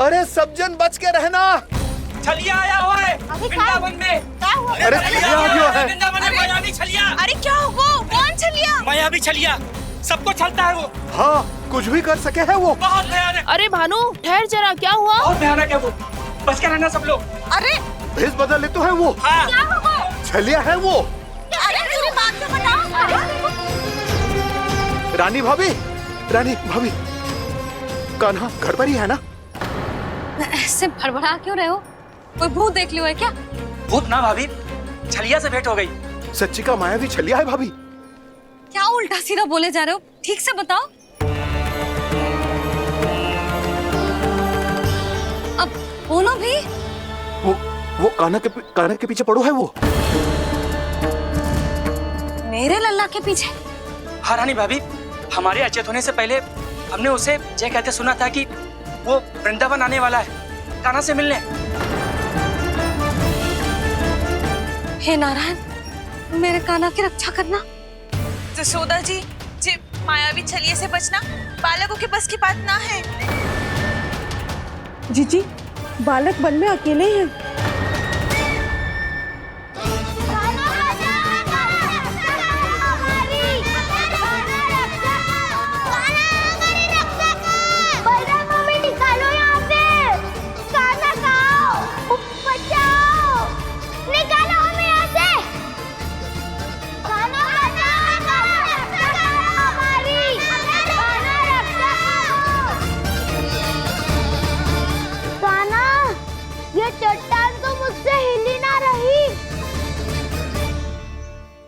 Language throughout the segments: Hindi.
अरे सब जन बच के रहना। छलिया आया हुआ है वृंदावन में। क्या हुआ? अरे छलिया आ गया है। वृंदावन में मायावी छलिया। अरे क्या हुआ? कौन छलिया? मायावी छलिया, सबको छलता है वो। हाँ, कुछ भी कर सके है वो। बहुत भयानक। अरे भानु ठहर जरा, क्या हुआ? बहुत भयानक है वो, बच के रहना सब लोग। अरे भेष बदल ले तो है वो। हाँ। क्या हुआ? छलिया है वो। अरे पूरी बात तो बताओ। रानी भाभी, रानी भाभी, कान्हा घर पर ही है ना? ऐसे भड़बड़ा क्यों रहे हो? कोई भूत देख लियो है क्या? भूत ना भाभी, छलिया से भेंट हो गई। सच्ची का मायावी छलिया है भाभी। क्या उल्टा सीधा बोले जा रहे हो? ठीक से बताओ। अब बोलो भी। वो कान्हा के पीछे पड़ो है वो। मेरे लल्ला के पीछे? हाँ रानी भाभी, हमारे अचेत होने से पहले हमने उसे जय कहते सुना था कि वो वृंदावन आने वाला है कान्हा से मिलने। हे नारायण, मेरे कान्हा की रक्षा करना। जसोदा जी, मायावी छलिए से बचना बालकों के बस की बात ना है। जीजी, बालक वन में अकेले हैं।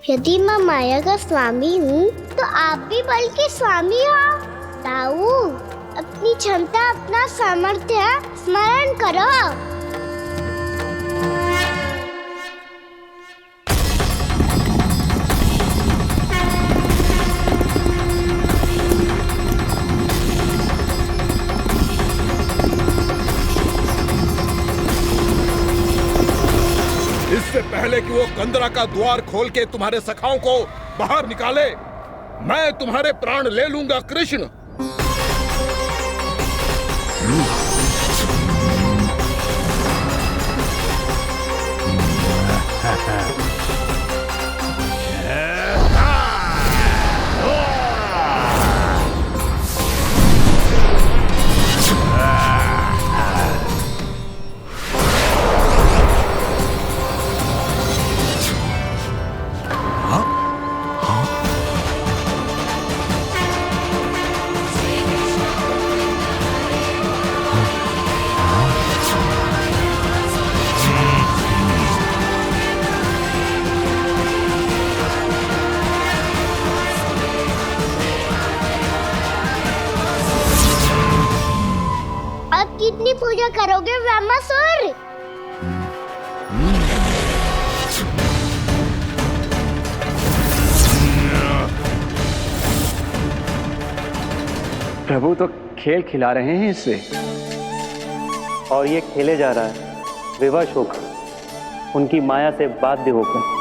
यदि मैं माया का स्वामी हूँ तो आप भी बल के स्वामी हो। ताऊ, अपनी क्षमता, अपना सामर्थ्य स्मरण करो। इससे पहले कि वो कंदरा का द्वार खोल के तुम्हारे सखाओं को बाहर निकाले, मैं तुम्हारे प्राण ले लूंगा कृष्ण। कितनी पूजा करोगे ब्रह्मासुर? प्रभु तो खेल खिला रहे हैं इससे, और ये खेले जा रहा है विवश होकर, उनकी माया से बाध्य होकर।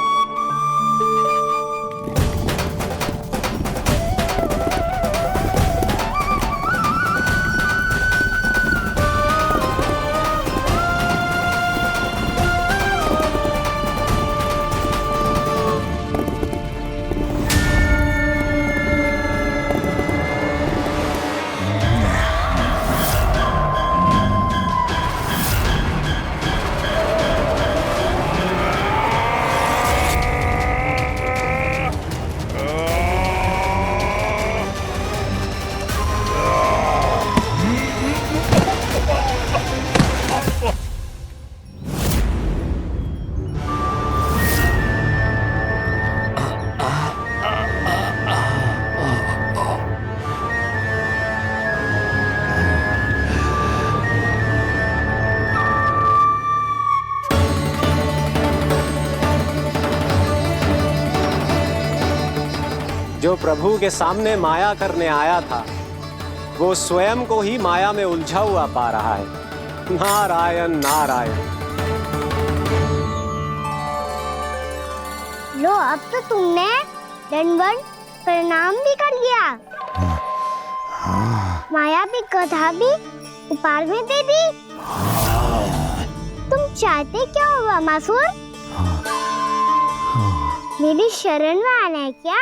जो प्रभु के सामने माया करने आया था, वो स्वयं को ही माया में उलझा हुआ पा रहा है। नारायण नारायण। लो, अब तो तुमने दंडवत प्रणाम भी कर लिया। माया भी, कथा भी, उपहार भी दे दी। चाहते क्या हो वामासुर? मेरी शरण में आना है क्या?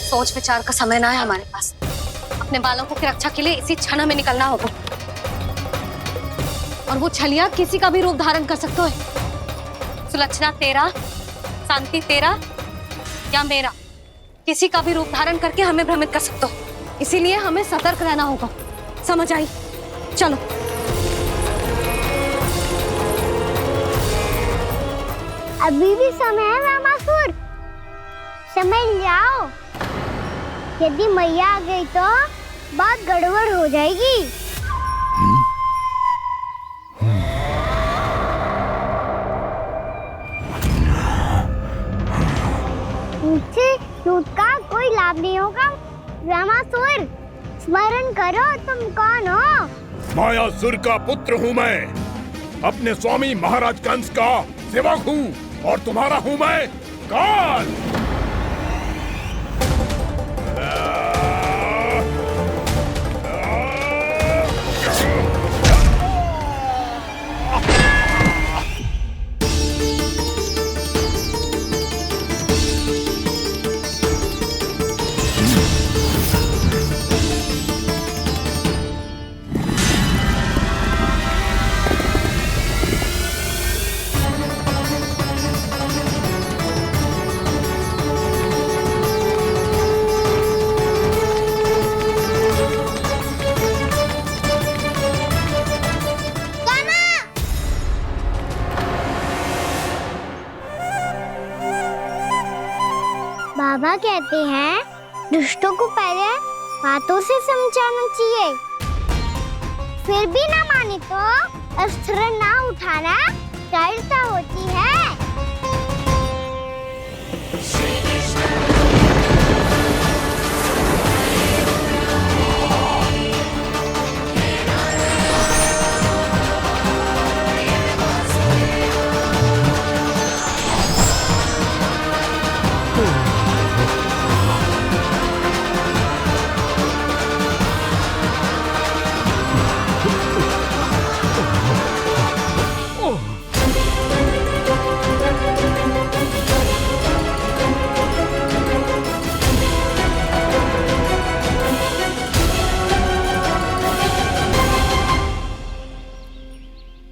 सोच विचार का समय ना है हमारे पास। अपने बालकों की रक्षा के लिए इसी क्षण में निकलना होगा। और वो छलिया किसी का भी रूप धारण कर सकते हो। सुलक्षणा तेरा, शांति तेरा या मेरा, किसी का भी रूप धारण करके हमें भ्रमित कर सकते हो। इसीलिए हमें सतर्क रहना होगा। समझ आई? चलो। अभी भी समय है वामासुर, समझ जाओ। यदि मैया आ गई तो बात गड़बड़ हो जाएगी। मुझसे झूठ का कोई लाभ नहीं होगा। वामासुर, स्मरण करो तुम कौन हो? मायासुर का पुत्र हूँ मैं, अपने स्वामी महाराज कंस का सेवक हूँ, और तुम्हारा हूँ मैं काल। बाबा कहते हैं दुष्टों को पहले बातों से समझाना चाहिए, फिर भी ना माने तो अस्त्र ना उठाना दृढ़ता होती है।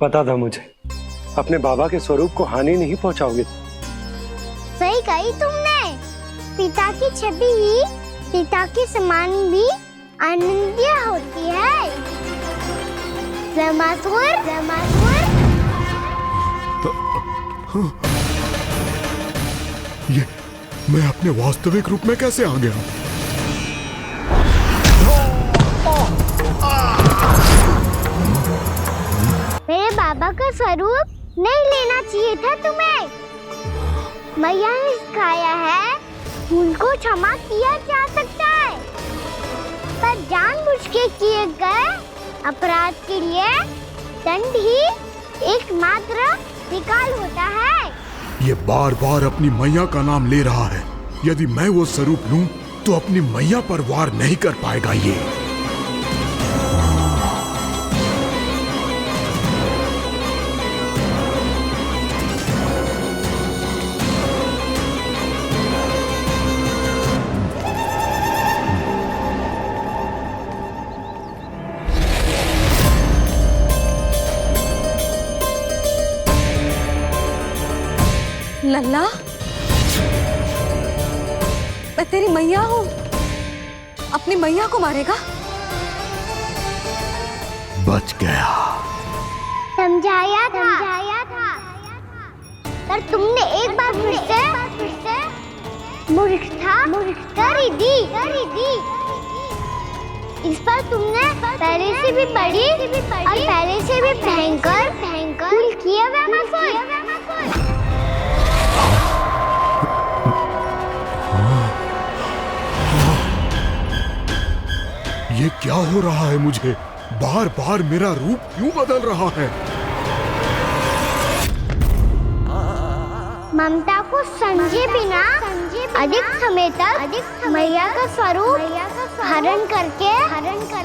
पता था मुझे, अपने बाबा के स्वरूप को हानि नहीं पहुंचाओगे। सही कही तुमने। पिता की छवि ही पिता के समान भी आनंदीय होती है। वामासुर, वामासुर। ये मैं अपने वास्तविक रूप में कैसे आ गया? मेरे बाबा का स्वरूप नहीं लेना चाहिए था तुम्हें। मैया ने सिखाया है भूल को क्षमा किया जा सकता है, पर जानबूझ के किए गए अपराध के लिए दंड ही एकमात्र विकल्प होता है। ये बार बार अपनी मैया का नाम ले रहा है। यदि मैं वो स्वरूप लूं तो अपनी मैया पर वार नहीं कर पाएगा ये। लल्ला, मैं तेरी मैया हूँ, अपनी मैया को मारेगा? बच गया। समझाया था, पर तुमने एक बार फिर से मूर्खता कर ही दी। इस पर तुमने पहले से भी बड़ी और पहले से भी भयंकर भूल किया व्यामासुर। ये क्या हो रहा है मुझे? बार बार मेरा रूप क्यों बदल रहा है? ममता को समझे बिना अधिक समय तक मैया का स्वरूप हरण करके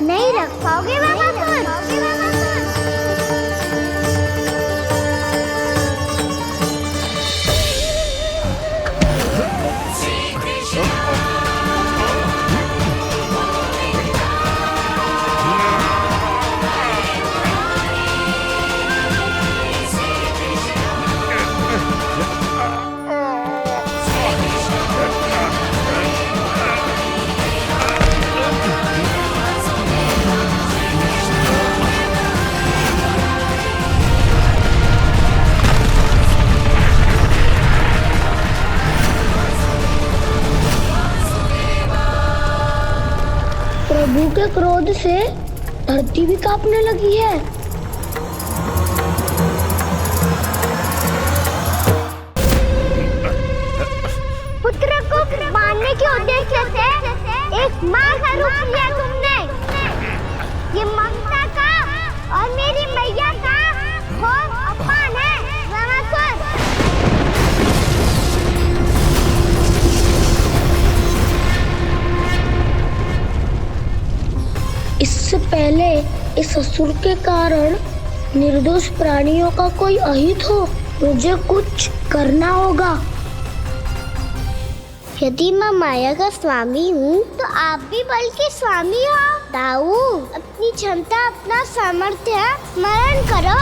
नहीं रख पाओगे व्यामासुर। प्रभु के क्रोध से धरती भी कांपने लगी है। पुत्र को मारने के उद्देश्य से एक मां का रूप लिया तुमने। ये ममता का और मेरी मैया का घोर अपमान है व्यामासुर। इससे पहले इस असुर के कारण निर्दोष प्राणियों का कोई अहित हो, मुझे कुछ करना होगा। यदि मैं माया का स्वामी हूँ तो आप भी बल के स्वामी हो। दाऊ, अपनी क्षमता अपना सामर्थ्य स्मरण करो।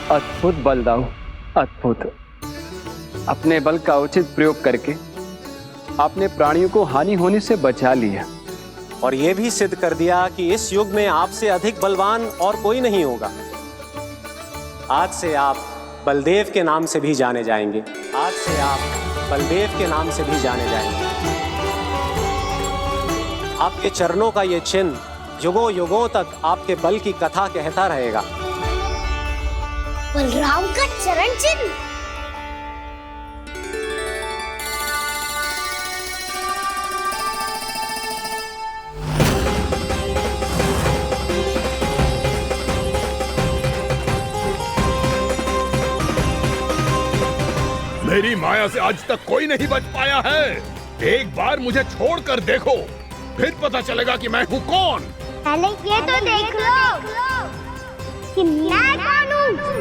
अद्भुत बलदाऊ, अद्भुत। अपने बल का उचित प्रयोग करके आपने प्राणियों को हानि होने से बचा लिया और ये भी सिद्ध कर दिया कि इस युग में आपसे अधिक बलवान और कोई नहीं होगा। आज से आप बलदेव के नाम से भी जाने जाएंगे। आज से आप बलदेव के नाम से भी जाने जाएंगे। आपके चरणों का ये चिन्ह युगों युगों तक आपके बल की कथा कहता रहेगा। बलराम का चरण चिन्ह। मेरी माया से आज तक कोई नहीं बच पाया है। एक बार मुझे छोड़कर देखो, फिर पता चलेगा कि मैं हूँ कौन। पहले ये तो देख लो कि मैं कौन हूँ।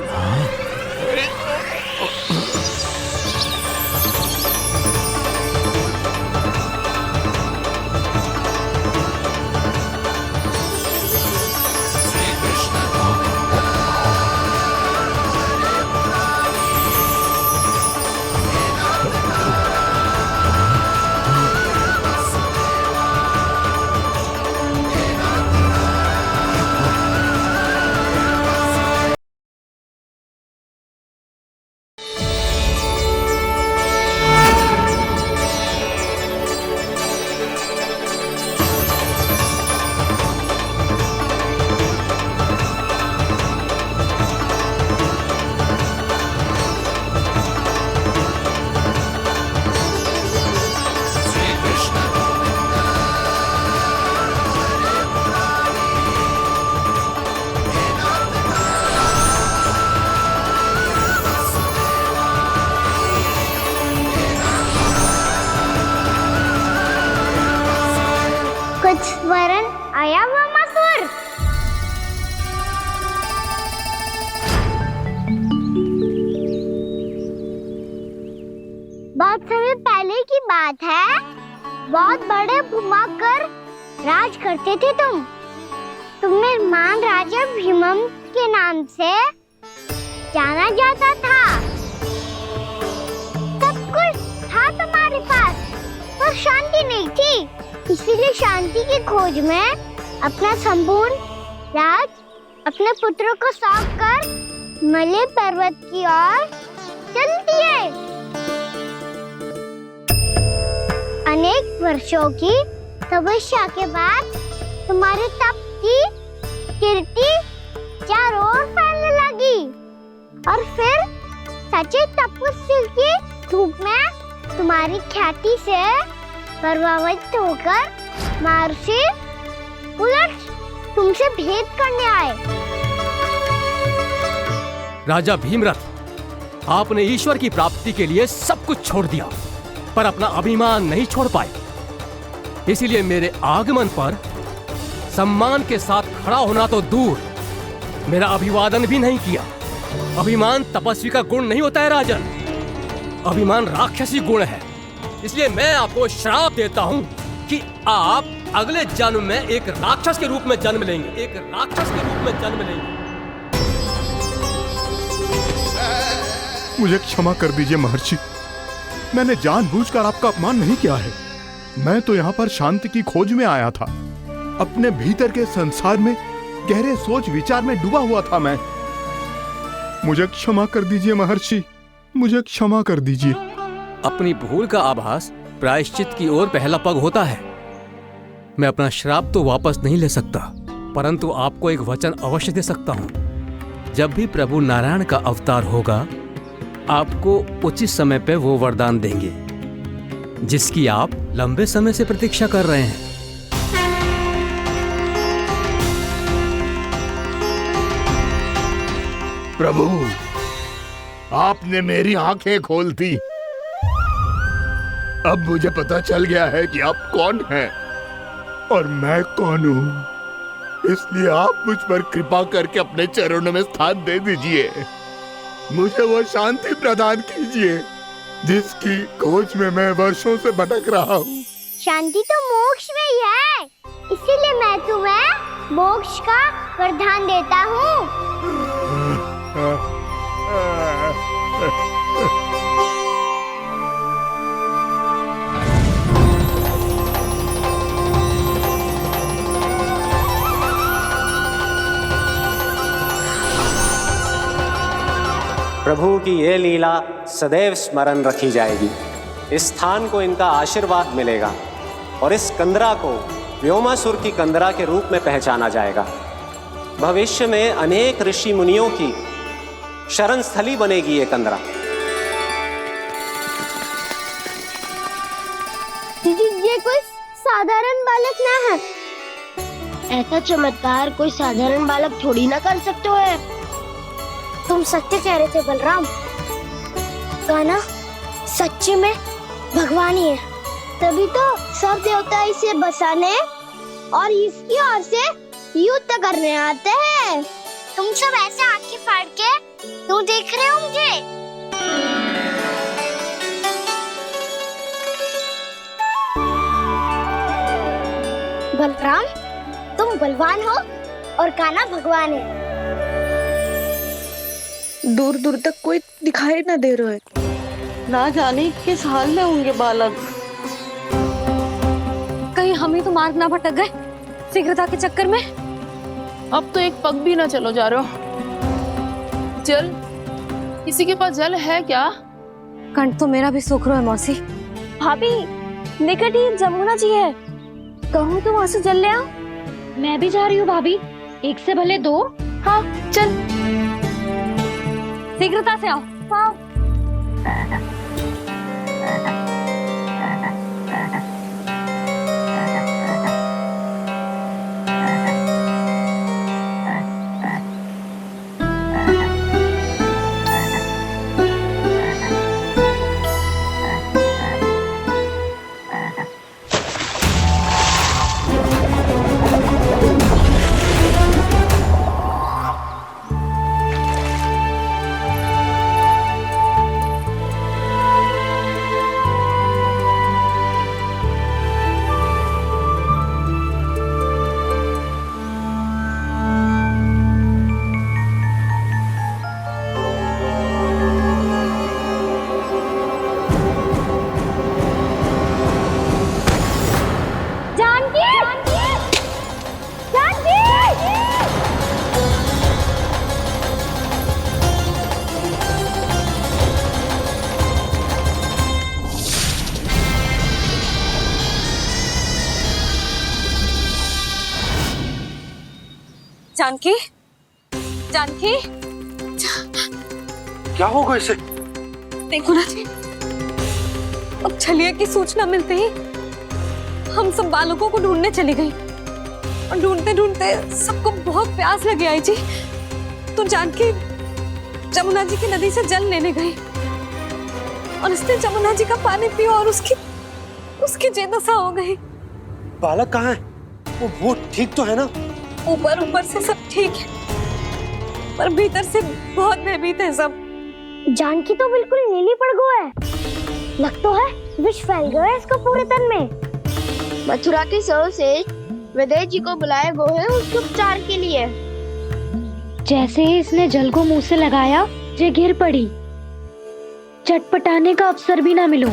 कुछ वरन आया व्यामासुर। बहुत समय पहले की बात है। बहुत बड़े भूमाकर राज करते थे तुम। तुम्हें महान राजा भीमम के नाम से जाना जाता था। शांति नहीं थी, इसीलिए शांति की खोज में अपना संपूर्ण राज अपने पुत्रों को सौंप कर मलय पर्वत की ओर चलती है। अनेक वर्षों की तपस्या के बाद तुम्हारे तप की कीर्ति चारों ओर फैलने लगी और फिर सच्चे तपस्वी की धूप में तुम्हारी ख्याति से प्रभावित होकर महर्षि उलट तुमसे भेंट करने आए। राजा भीमरथ, आपने ईश्वर की प्राप्ति के लिए सब कुछ छोड़ दिया, पर अपना अभिमान नहीं छोड़ पाए। इसीलिए मेरे आगमन पर सम्मान के साथ खड़ा होना तो दूर, मेरा अभिवादन भी नहीं किया। अभिमान तपस्वी का गुण नहीं होता है राजन, अभिमान राक्षसी गुण है। इसलिए मैं आपको श्राप देता हूँ कि आप अगले जन्म में एक राक्षस के रूप में जन्म लेंगे, एक राक्षस के रूप में जन्म लेंगे। मुझे क्षमा कर दीजिए महर्षि, मैंने जानबूझकर आपका अपमान नहीं किया है। मैं तो यहाँ पर शांति की खोज में आया था। अपने भीतर के संसार में गहरे सोच विचार में डूबा हुआ था मैं। मुझे क्षमा कर दीजिए महर्षि, मुझे क्षमा कर दीजिए। अपनी भूल का आभास प्रायश्चित की ओर पहला पग होता है। मैं अपना श्राप तो वापस नहीं ले सकता, परंतु आपको एक वचन अवश्य दे सकता हूँ। जब भी प्रभु नारायण का अवतार होगा, आपको उचित समय पे वो वरदान देंगे जिसकी आप लंबे समय से प्रतीक्षा कर रहे हैं। प्रभु, आपने मेरी आंखें खोल दी। अब मुझे पता चल गया है कि आप कौन हैं और मैं कौन हूँ। इसलिए आप मुझ पर कृपा करके अपने चरणों में स्थान दे दीजिए। मुझे वो शांति प्रदान कीजिए जिसकी खोज में मैं वर्षों से भटक रहा हूँ। शांति तो मोक्ष में ही है, इसीलिए मैं तुम्हें मोक्ष का वरदान देता हूँ। प्रभु की ये लीला सदैव स्मरण रखी जाएगी। इस स्थान को इनका आशीर्वाद मिलेगा और इस कंदरा को व्योमासुर की कंदरा के रूप में पहचाना जाएगा। भविष्य में अनेक ऋषि मुनियों की शरण स्थली बनेगी ये कंदरा। दीदी, ये कोई साधारण बालक ना है। ऐसा चमत्कार कोई साधारण बालक थोड़ी ना कर सकते है। तुम सत्य कह रहे थे बलराम, कान्हा सच्चे में भगवान ही है। तभी तो सब देवता इसे बसाने और इसकी ओर से युद्ध करने आते हैं। तुम सब ऐसे आंखें फाड़ के क्यों देख रहे हो मुझे? बलराम, तुम बलवान हो और कान्हा भगवान है। दूर दूर तक कोई दिखाई न दे रहा है। ना जाने किस हाल में होंगे बालक। कहीं हम ही तो मार्ग ना भटक गए शीघ्रता के चक्कर में। अब तो एक पग भी ना चलो जा रहे हो। जल, किसी के पास जल है क्या? कंठ तो मेरा भी सूख रहा है मौसी। भाभी, निकट ही जमुना जी है, कहूँ तो वहाँ से जल ले आओ। मैं भी जा रही हूँ भाभी, एक से भले दो। हाँ चल, शीघ्रता से आओ। हाँ। जानकी, जानकी, क्या होगा इसे? देखो ना जी, अब छलिया की सूचना मिलते ही हम सब बालकों को ढूंढने चली गई और ढूंढते ढूंढते सबको बहुत प्यास लगी आई जी। तो जानकी जमुना जी की नदी से जल लेने गई और उसने जमुना जी का पानी पिया और उसकी जेदशा हो गई। बालक कहाँ है? वो ठीक तो है ना? ऊपर से सब ठीक है, पर भीतर से बहुत भयभीत है सब। जानकी तो बिल्कुल नीली पड़ गया है। लग तो है विष फैल गया है इसको पूरे तन में। मथुरा के सर्वश्रेष्ठ विदेह जी को बुलाए गए हैं उसके उपचार के लिए। जैसे ही इसने जल को मुंह से लगाया, ये गिर पड़ी। चटपटाने का अवसर भी ना मिलो।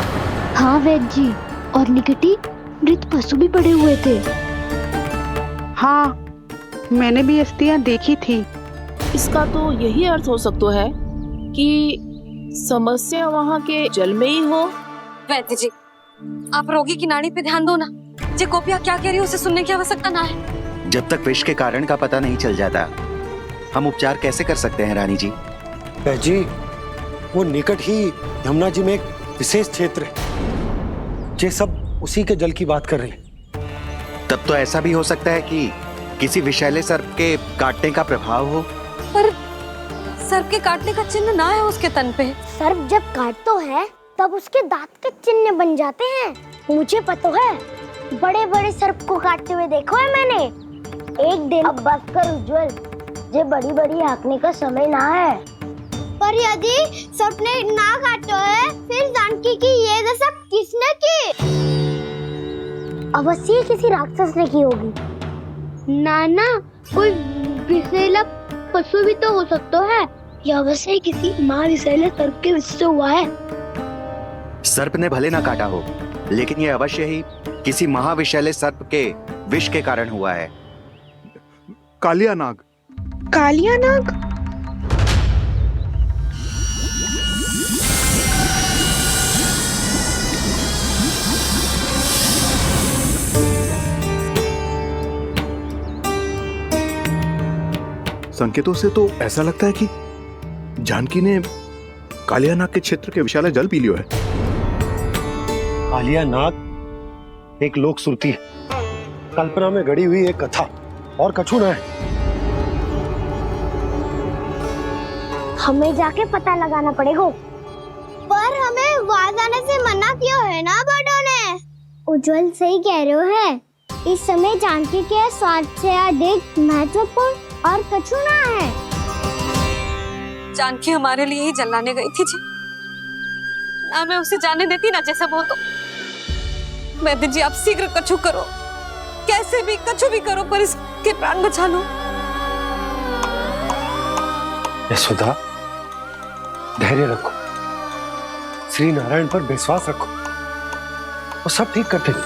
हाँ वैद्य जी, और निकटी मृत पशु भी पड़े हुए थे। हाँ, मैंने भी अस्थियां देखी थी। इसका तो यही अर्थ हो सकता है कि समस्या वहाँ के जल में ही हो। वैद्य जी, आप रोगी की नाड़ी पे ध्यान दो ना। जे गोपिया क्या कह रही है उसे सुनने की आवश्यकता ना है। जब तक विष के कारण का पता नहीं चल जाता, हम उपचार कैसे कर सकते हैं रानी जी? जी, वो निकट ही यमुना जी में एक विशेष क्षेत्र है। ये सब उसी के जल की बात कर रहे हैं। तब तो ऐसा भी हो सकता है कि किसी विषैले सर्प के काटने का प्रभाव हो। पर सर्प के काटने का चिन्ह ना है उसके तन पे। सर्प जब काटता है तब उसके दांत के चिन्ह बन जाते हैं। मुझे पता है, बड़े बड़े सर्प को काटते हुए देखो है मैंने। एक दिन अब बस कर उज्जवल, ये बड़ी बड़ी हाँकने का समय ना है। पर यदि सर्प ने ना काटा है, फिर जानकी की ये दशा किसने की? अवश्य किसी राक्षस ने की होगी। नाना, कोई विषैला पशु भी तो हो सकता है। यह अवश्य किसी महाविषैले सर्प के विष से हुआ है। सर्प ने भले ना काटा हो, लेकिन ये अवश्य ही किसी महाविषैले सर्प के विष के कारण हुआ है। कालिया नाग। कालिया नाग? संकेतों से तो ऐसा लगता है कि जानकी ने कालिया नाग के क्षेत्र के विशाल जल पी लियो है। कालिया नाग एक लोक श्रुति है, कल्पना में गढ़ी हुई एक कथा, और कछु न है। हमें जाके पता लगाना पड़ेगा। पर हमें वहां जाने से मना किया है ना बड़ों ने। उज्जवल सही कह रहे हो है। इस समय जानकी के स्वार्थ से अधिक महत्वपूर्ण और कछु ना है। जानकी हमारे लिए ही जलाने गई थी जी। ना मैं उसे जाने देती ना जैसा वो तो। वैद्य जी, आप शीघ्र कछु करो, कैसे भी कछु भी करो, पर इसके प्राण बचा लो। यशोदा, धैर्य रखो, श्री नारायण पर विश्वास रखो, वो सब ठीक करते हैं।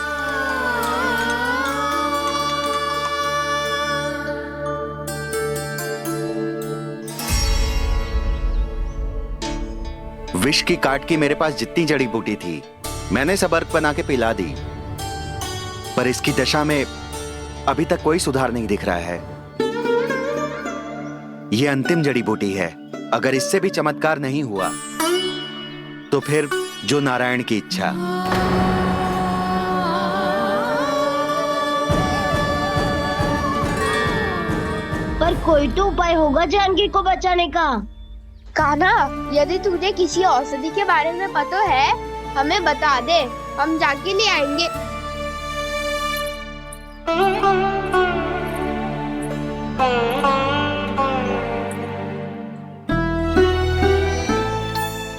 विष की काट की मेरे पास जितनी जड़ी बूटी थी, मैंने सब अर्क बना के पिला दी, पर इसकी दशा में अभी तक कोई सुधार नहीं दिख रहा है। यह अंतिम जड़ी बूटी है। अगर इससे भी चमत्कार नहीं हुआ, तो फिर जो नारायण की इच्छा। पर कोई तो उपाय होगा जानकी को बचाने का। कान्हा, यदि तुझे किसी औषधि के बारे में पता है, हमें बता दे, हम जाके ले आएंगे।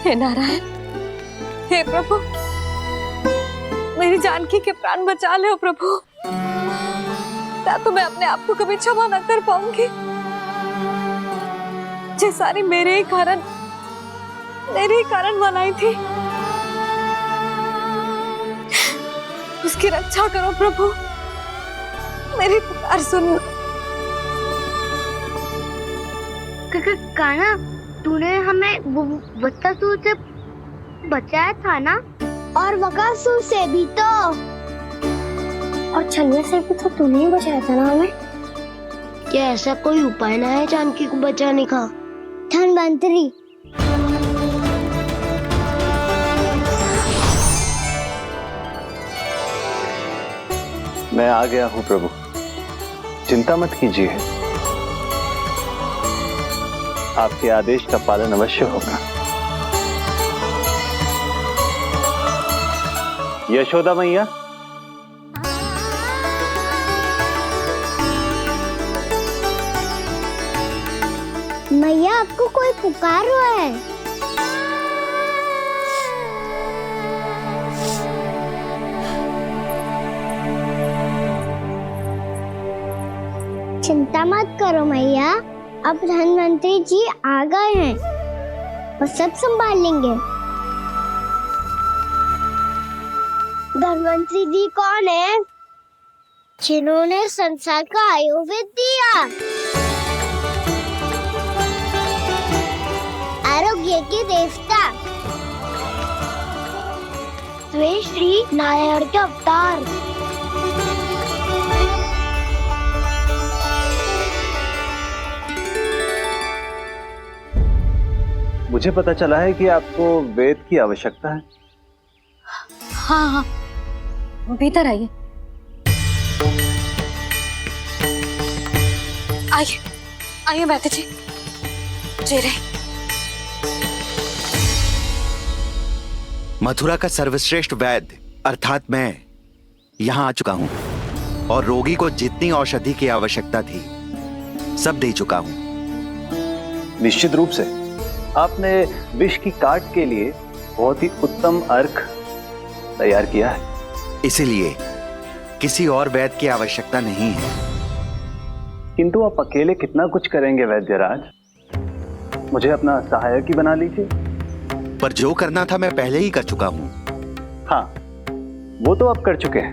हे नारायण, हे प्रभु, मेरी जानकी के प्राण बचा ले प्रभु। या तो मैं अपने आप को कभी क्षमा न कर पाऊंगी। ये सारी मेरे ही कारण बनाई थी। उसकी रक्षा करो प्रभु, मेरी पुकार सुनो। कान्हा, तूने हमें बकासुर से बचाया था ना? और बकासुर से भी तो। और छलिया से भी तो तूने ही बचाया था ना हमें। क्या ऐसा कोई उपाय ना है जानकी को बचाने का? धनवंतरी, मैं आ गया हूँ प्रभु, चिंता मत कीजिए, आपके आदेश का पालन अवश्य होगा। यशोदा मैया, मैया आपको कोई पुकार रहा है। चिंता मत करो मैया, अब धनवंतरी जी आ गए हैं, वो सब संभाल लेंगे। धनवंतरी जी कौन है? जिन्होंने संसार का आयुर्वेद दिया, आरोग्य के देवता, वे श्री नारायण के अवतार। मुझे पता चला है कि आपको वेद की आवश्यकता है। हाँ हाँ, भीतर आइए। आइए आइए बैठे जी। जी रहे। मथुरा का सर्वश्रेष्ठ वैद्य अर्थात मैं यहाँ आ चुका हूँ और रोगी को जितनी औषधि की आवश्यकता थी सब दे चुका हूँ। निश्चित रूप से आपने विष की काट के लिए बहुत ही उत्तम अर्क तैयार किया है, इसीलिए किसी और वैद्य की आवश्यकता नहीं है। किंतु आप अकेले कितना कुछ करेंगे वैद्यराज, मुझे अपना सहायक ही बना लीजिए। पर जो करना था मैं पहले ही कर चुका हूँ। हाँ, वो तो आप कर चुके हैं,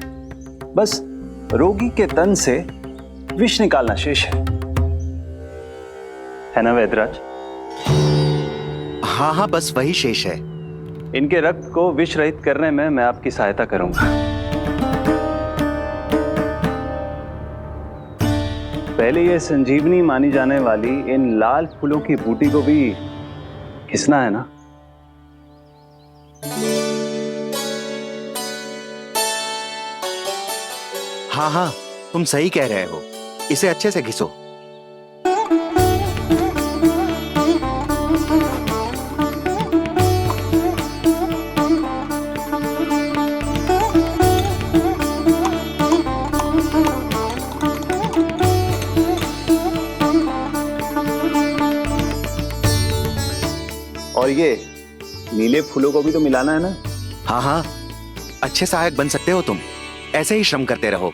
बस रोगी के तन से विष निकालना शेष है ना वैद्यराज? हाँ हाँ, बस वही शेष है। इनके रक्त को विष रहित करने में मैं आपकी सहायता करूंगा। पहले ये संजीवनी मानी जाने वाली इन लाल फूलों की बूटी को भी घिसना है ना? हाँ हाँ, तुम सही कह रहे हो, इसे अच्छे से घिसो। और ये नीले फूलों को भी तो मिलाना है ना? हाँ हाँ, अच्छे सहायक बन सकते हो तुम, ऐसे ही श्रम करते रहो।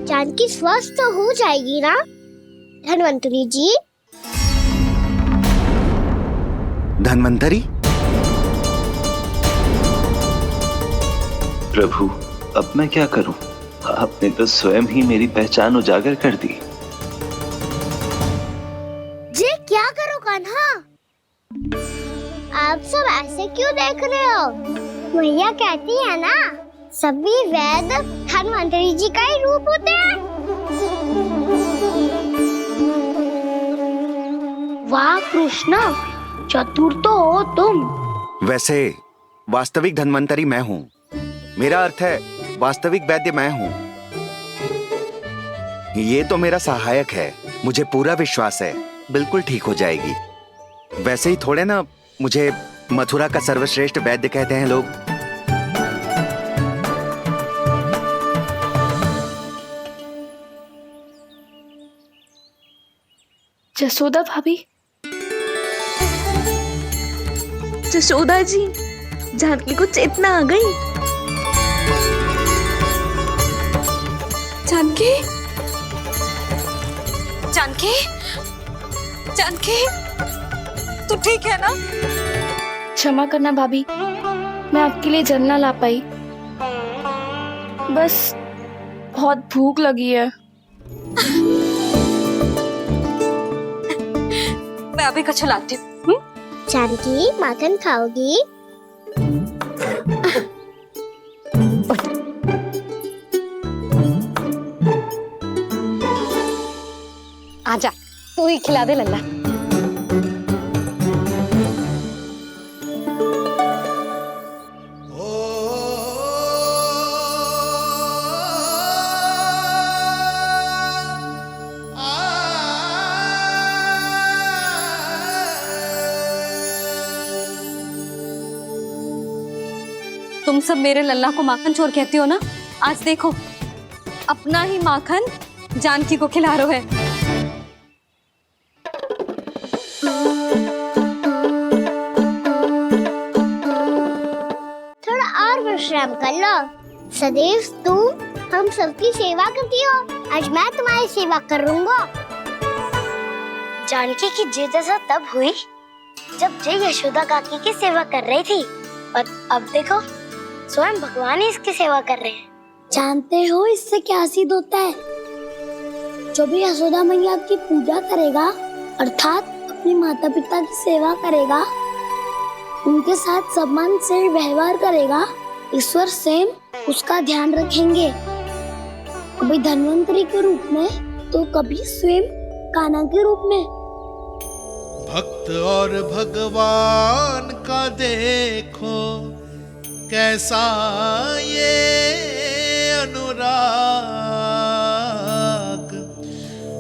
जानकी स्वस्थ हो जाएगी ना धनवंतरी जी? धनवंतरी? प्रभु, अब मैं क्या करूं? आपने तो स्वयं ही मेरी पहचान उजागर कर दी। जी क्या करो कान्हा? आप सब ऐसे क्यों देख रहे हो? मैया कहती है ना, सभी वैद्य धनवंतरी जी का ही रूप होते हैं। वाह कृष्णा, चतुर तो हो तुम। वैसे वास्तविक धनवंतरी मैं हूँ, मेरा अर्थ है वास्तविक वैद्य मैं हूँ। ये तो मेरा सहायक है, मुझे पूरा विश्वास है बिल्कुल ठीक हो जाएगी। वैसे ही थोड़े ना मुझे मथुरा का सर्वश्रेष्ठ वैद्य कहते हैं लोग। जसोदा भाभी, जसोदा जी, जानकी को चेतना आ गई। जानकी, जानकी, जानकी, तू ठीक है ना? क्षमा करना भाभी, मैं आपके लिए जल ना ला पाई। बस बहुत भूख लगी है। मैं अभी कछु लाती हूँ। जानकी, माखन खाओगी? आजा, तू ही खिला दे लल्ला। तुम सब मेरे लल्ला को माखन चोर कहती हो ना? आज देखो, अपना ही माखन जानकी को खिला रहे है। थोड़ा और विश्राम कर लो। सदैव तुम हम सबकी सेवा करती हो, आज मैं तुम्हारी सेवा करूंगा। जानकी की जिद दशा तब हुई जब जय यशोदा काकी की सेवा कर रही थी, और अब देखो स्वयं भगवान ही इसकी सेवा कर रहे हैं। जानते हो इससे क्या सिद्ध होता है? जो भी यशोदा मैया की पूजा करेगा, अर्थात अपने माता पिता की सेवा करेगा, उनके साथ सम्मान से व्यवहार करेगा, ईश्वर स्वयं उसका ध्यान रखेंगे। कभी धन्वंतरी के रूप में तो कभी स्वयं कान्हा के रूप में। भक्त और भगवान का देखो कैसा ये अनुराग,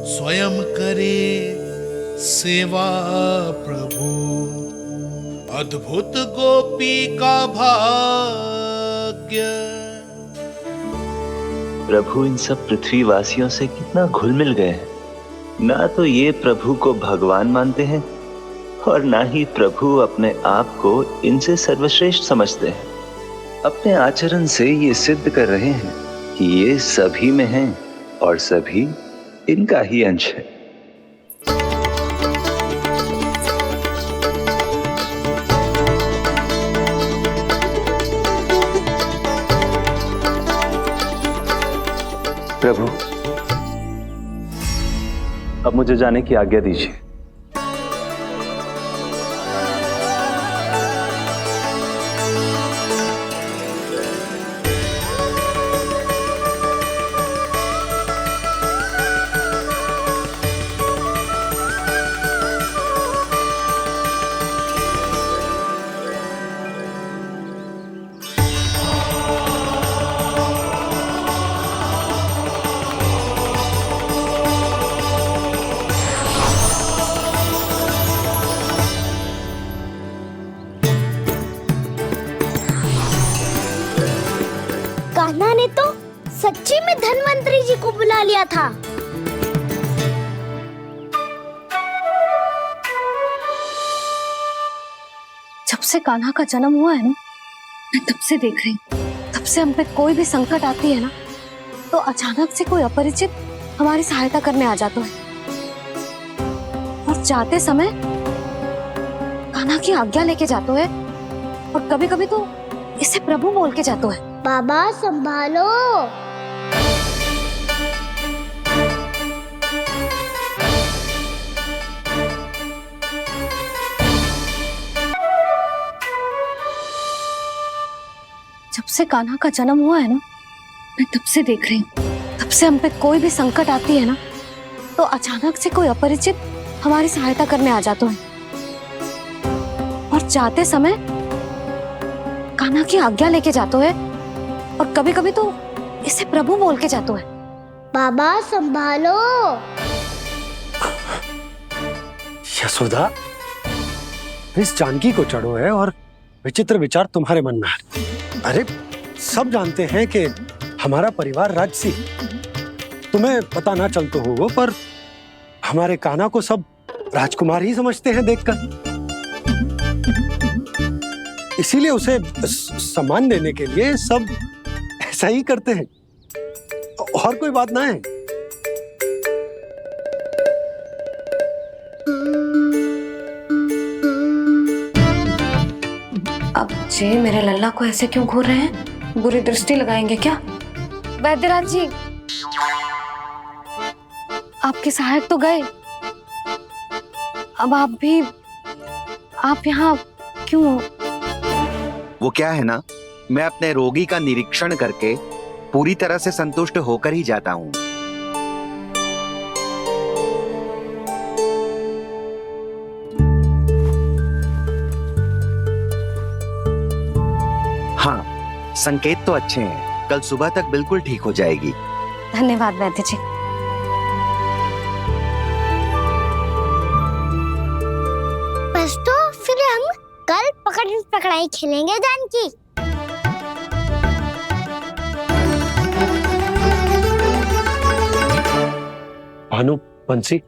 स्वयं करे सेवा प्रभु, अद्भुत गोपी का भाग्य। प्रभु इन सब पृथ्वीवासियों से कितना घुल मिल गए हैं। ना तो ये प्रभु को भगवान मानते हैं और ना ही प्रभु अपने आप को इनसे सर्वश्रेष्ठ समझते हैं। अपने आचरण से ये सिद्ध कर रहे हैं कि ये सभी में हैं और सभी इनका ही अंश है। प्रभु, अब मुझे जाने की आज्ञा दीजिए। कान्हा ने तो सच्ची में धन्वंतरी जी को बुला लिया था। जब से कान्हा का जन्म हुआ है ना, मैं तब से देख रही हूँ, तब से हम पे कोई भी संकट आती है ना, तो अचानक से कोई अपरिचित हमारी सहायता करने आ जाता है, और जाते समय कान्हा की आज्ञा लेके जाते है, और कभी कभी तो इसे प्रभु बोल के जाते है। बाबा संभालो। जब से कान्हा का जन्म हुआ है ना, मैं तब से देख रही हूँ, तब से हम पे कोई भी संकट आती है ना, तो अचानक से कोई अपरिचित हमारी सहायता करने आ जाते हैं, और जाते समय कान्हा की आज्ञा लेके जाते हैं, और कभी कभी तो इसे प्रभु बोल के जाते हैं। बाबा संभालो। यशोदा, इस जानकी को चढ़ो है और विचित्र विचार तुम्हारे मन में है। अरे सब जानते हैं कि हमारा परिवार राजसी, तुम्हें पता ना चलते होगा, पर हमारे कान्हा को सब राजकुमार ही समझते हैं देखकर। इसीलिए उसे सम्मान देने के लिए सब ऐसा ही करते हैं, और कोई बात ना है। अब जे मेरे लल्ला को ऐसे क्यों घूर रहे हैं? बुरी दृष्टि लगाएंगे क्या? वैद्यराज जी, आपके सहायक तो गए, अब आप यहाँ क्यों? वो क्या है ना, मैं अपने रोगी का निरीक्षण करके पूरी तरह से संतुष्ट होकर ही जाता हूँ। हाँ, संकेत तो अच्छे हैं, कल सुबह तक बिल्कुल ठीक हो जाएगी। धन्यवाद वैद्य जी। बस तो फिर हम कल पकड़न पकड़ाई खेलेंगे जानकी। भानु, बंसी,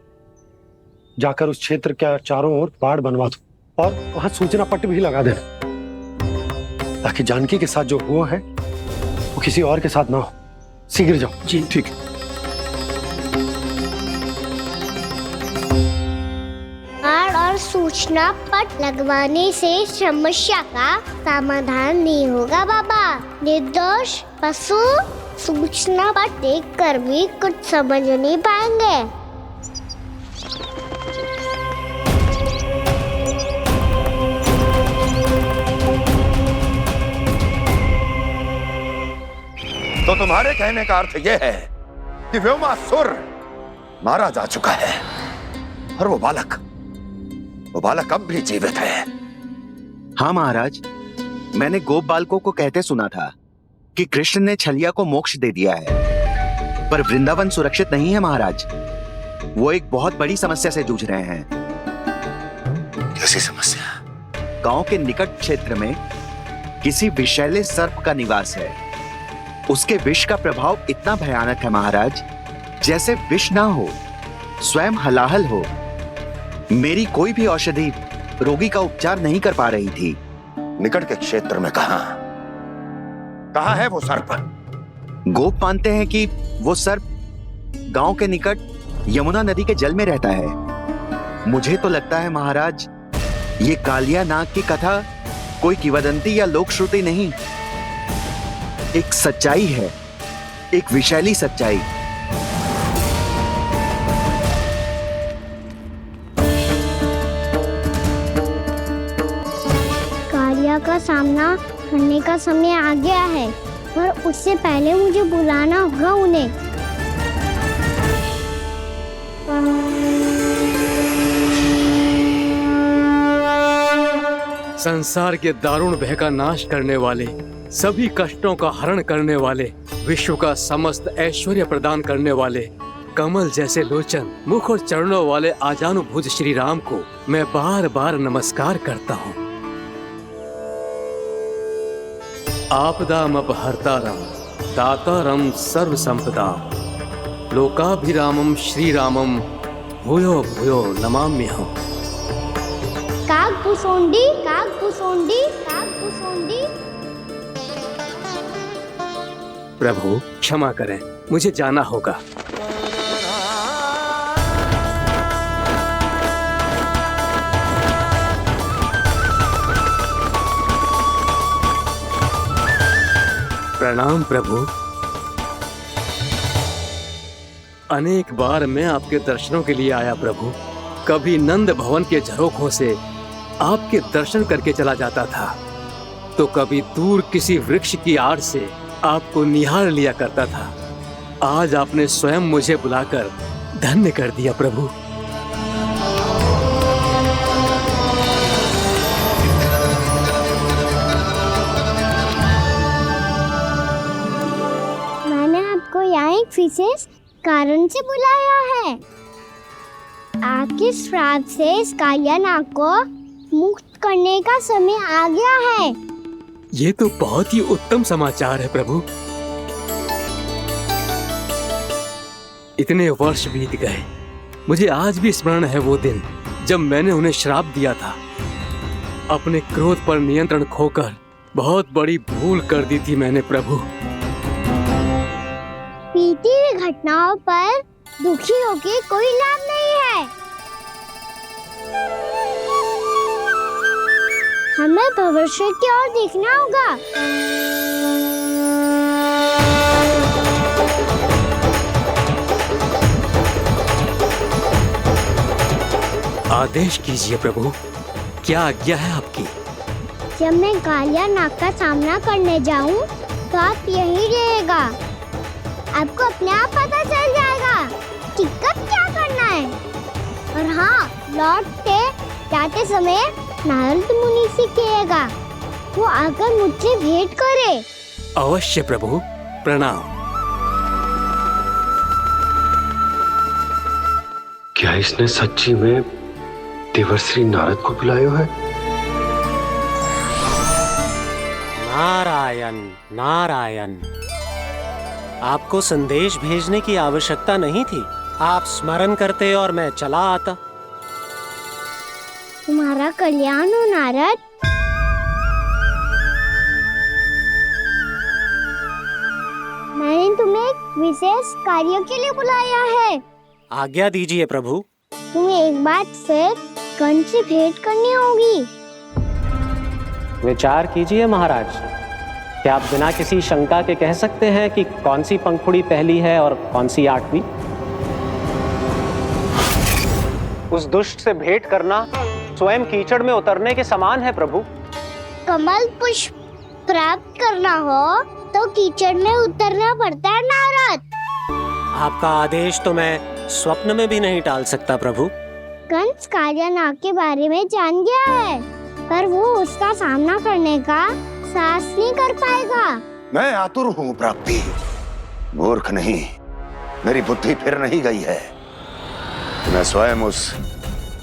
जाकर उस क्षेत्र के चारों ओर बाड़ बनवा दो और वहां सूचना पट्ट भी लगा देना, ताकि जानकी के साथ जो हुआ है वो किसी और के साथ ना हो। शीघ्र जाओ। जी ठीक है। बाड़ और सूचना पट लगवाने से समस्या का समाधान नहीं होगा बाबा। निर्दोष पशु सूचना पट देखकर भी कुछ समझ नहीं पाएंगे। तो तुम्हारे कहने का अर्थ यह है कि व्योमासुर मारा जा चुका है और वो बालक अब भी जीवित है। हाँ महाराज, मैंने गोप बालकों को कहते सुना था कि कृष्ण ने छलिया को मोक्ष दे दिया है, पर वृंदावन सुरक्षित नहीं है महाराज। वो एक बहुत बड़ी समस्या से जूझ रहे हैं। कैसी समस्या? गांव के निकट क्षेत्र में किसी विषैले सर्प का निवास है। उसके विष का प्रभाव इतना भयानक है महाराज, जैसे विष ना हो, स्वयं हलाहल हो। मेरी कोई भी औषधि रोगी का उपचार नहीं कर पा रही थी। निकट के क्षेत्र में कहां है वो सर्प? गोप मानते हैं कि वो सर्प गांव के निकट यमुना नदी के जल में रहता है। मुझे तो लगता है महाराज, ये कालिया नाग की कथा कोई किंवदंती या लोक श्रुति नहीं, एक सच्चाई है, एक विषैली सच्चाई। कालिया का सामना करने का समय आ गया है, पर उससे पहले मुझे बुलाना होगा उन्हें। संसार के दारुण भय का नाश करने वाले, सभी कष्टों का हरण करने वाले, विश्व का समस्त ऐश्वर्य प्रदान करने वाले, कमल जैसे लोचन, मुख और चरणों वाले आजानुभुज श्री राम को मैं बार बार नमस्कार करता हूँ। आपदामपहर्तारं दातारं सर्व संपदाम लोकाभिरामं श्री रामं भूयो भूयो नमाम्यहम्। कागभूषोंडी कागभूषोंडी कागभूषोंडी। प्रभु क्षमा करें, मुझे जाना होगा। प्रणाम प्रभु। अनेक बार मैं आपके दर्शनों के लिए आया प्रभु। कभी नंद भवन के झरोखों से आपके दर्शन करके चला जाता था, तो कभी दूर किसी वृक्ष की आड़ से आपको निहार लिया करता था। आज आपने स्वयं मुझे बुलाकर धन्य कर दिया प्रभु। मैंने आपको यहाँ एक विशेष कारण से बुलाया है। आपके श्राप से इस कालिया नाग को मुक्त करने का समय आ गया है। ये तो बहुत ही उत्तम समाचार है प्रभु। इतने वर्ष बीत गए, मुझे आज भी स्मरण है वो दिन जब मैंने उन्हें श्राप दिया था। अपने क्रोध पर नियंत्रण खोकर बहुत बड़ी भूल कर दी थी मैंने प्रभु। बीती हुई घटनाओं पर दुखी होके कोई लाभ नहीं है। हमें भविष्य की ओर देखना होगा। आदेश कीजिए प्रभु, क्या आज्ञा है आपकी? जब मैं कालिया नाग का सामना करने जाऊं, तो आप यहीं रहेगा। आपको अपने आप पता चल जाएगा कि कब क्या करना है। और हाँ, लौटते जाते समय नारद मुनि से कहिएगा, वो आकर मुझसे भेंट करे। अवश्य प्रभु, प्रणाम। क्या इसने सच्ची में देवर्षि नारद को बुलाया है? नारायण नारायण, आपको संदेश भेजने की आवश्यकता नहीं थी। आप स्मरण करते और मैं चला आता। तुम्हारा कल्याण हो नारद। मैंने तुम्हें एक विशेष कार्य के लिए बुलाया है। आज्ञा दीजिए प्रभु। तुम्हें एक बार फिर कंस से भेंट करनी होगी। विचार कीजिए महाराज, क्या आप बिना किसी शंका के कह सकते हैं कि कौन सी पंखुड़ी पहली है और कौन सी आठवीं? उस दुष्ट से भेंट करना स्वयं कीचड़ में उतरने के समान है प्रभु। कमल पुष्प प्राप्त करना हो तो कीचड़ में उतरना पड़ता है नारद। आपका आदेश तो मैं स्वप्न में भी नहीं टाल सकता प्रभु। कंस कालिया नाग के बारे में जान गया है, पर वो उसका सामना करने का साहस नहीं कर पाएगा। मैं आतुर हूँ प्राप्ति, मूर्ख नहीं। मेरी बुद्धि फिर नहीं गई है। मैं स्वयं उस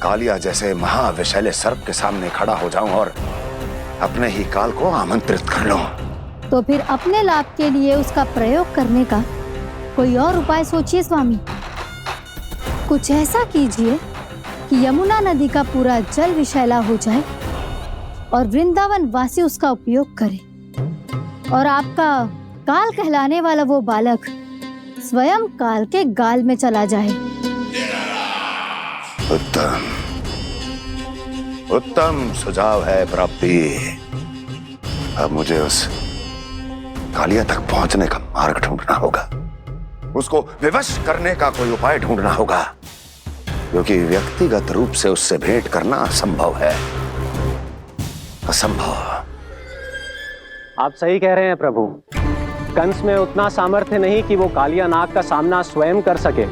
कालिया जैसे महाविषैले सर्प के सामने खड़ा हो जाऊं और अपने ही काल को आमंत्रित कर लूं। तो फिर अपने लाभ के लिए उसका प्रयोग करने का कोई और उपाय सोचिए स्वामी। कुछ ऐसा कीजिए कि यमुना नदी का पूरा जल विषैला हो जाए और वृंदावन वासी उसका उपयोग करे, और आपका काल कहलाने वाला वो बालक स्वयं काल के गाल में चला जाए। उत्तम उत्तम सुझाव है प्राप्ति। अब मुझे उस कालिया तक पहुंचने का मार्ग ढूंढना होगा। उसको विवश करने का कोई उपाय ढूंढना होगा, क्योंकि व्यक्तिगत रूप से उससे भेंट करना असंभव है। असंभव। आप सही कह रहे हैं प्रभु। कंस में उतना सामर्थ्य नहीं कि वो कालिया नाग का सामना स्वयं कर सके।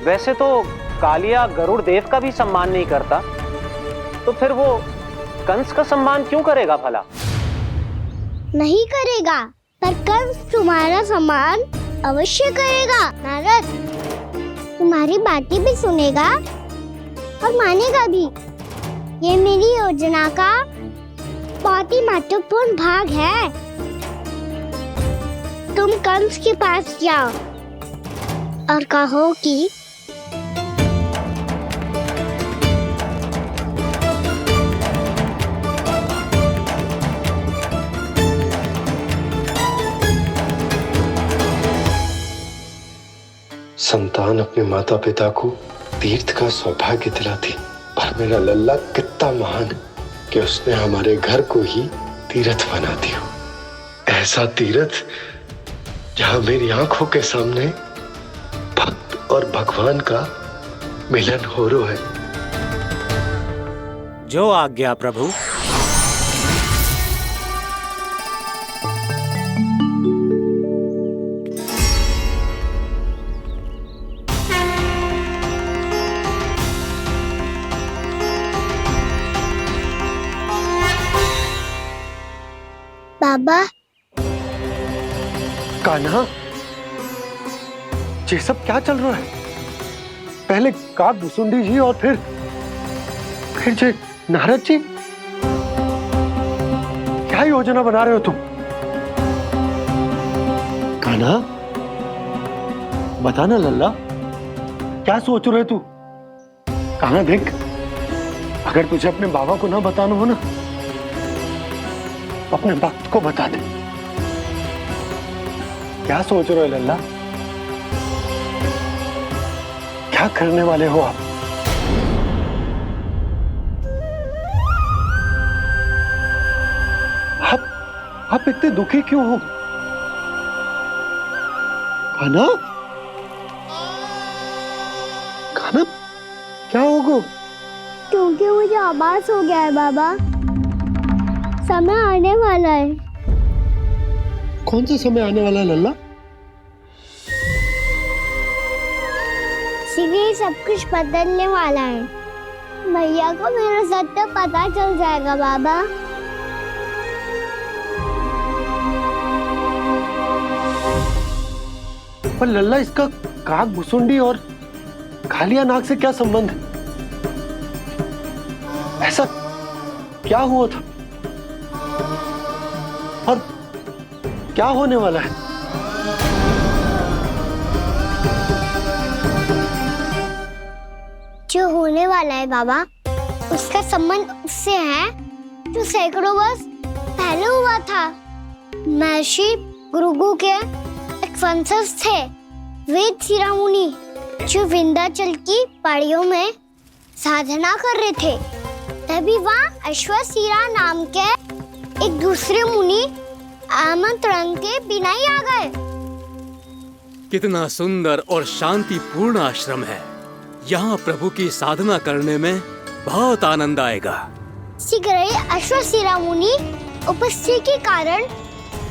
वैसे तो कालिया गरुड़ देव का भी सम्मान नहीं करता, तो फिर वो कंस का सम्मान क्यों करेगा भला? नहीं करेगा, पर कंस तुम्हारा सम्मान अवश्य करेगा नारद। तुम्हारी बातें भी सुनेगा और मानेगा भी। ये मेरी योजना का बहुत ही महत्वपूर्ण भाग है। तुम कंस के पास जाओ और कहो कि संतान अपने माता पिता को तीर्थ का सौभाग्य दिलाती, पर मेरा लल्ला कितना महान कि उसने हमारे घर को ही तीर्थ बना दिया। ऐसा तीर्थ जहां मेरी आंखों के सामने भक्त और भगवान का मिलन हो रहा है। जो आज्ञा प्रभु। बाबा। कान्हा, ये सब क्या चल रहा है? पहले काक भुसुंडी जी और फिर जे नारद जी। क्या योजना बना रहे हो तुम? कान्हा, बताना लल्ला, क्या सोच रहे तू? कान्हा देख, अगर तुझे अपने बाबा को ना बताना हो ना, तो अपने भक्त को बता दे। क्या सोच रहे हो लल्ला? क्या करने वाले हो आप? आप इतने दुखी क्यों हो? कान्हा, कान्हा, क्या होगा? क्योंकि मुझे आभास हो गया है बाबा, समय आने वाला है। कौन सा समय आने वाला है लल्ला? शीघ्र ही सब कुछ बदलने वाला है। भैया को मेरा सत्य पता चल जाएगा बाबा। पर लल्ला, इसका काक भुसुंडी और कालिया नाग से क्या संबंध है? ऐसा क्या हुआ था और क्या होने वाला है? जो होने वाला है बाबा, उसका संबंध उससे है जो सैकड़ों वर्ष पहले हुआ था। महर्षि भृगु के एक वंशज थे वेदशिरा मुनि, जो विंध्याचल की पहाड़ियों में साधना कर रहे थे। तभी वहाँ अश्वशिरा नाम के एक दूसरे मुनि आमंत्रण के बिना ही आ गए। कितना सुंदर और शांतिपूर्ण आश्रम है। यहाँ प्रभु की साधना करने में बहुत आनंद आएगा। शीघ्र ही अश्वशिरा मुनि उपस्थिति के कारण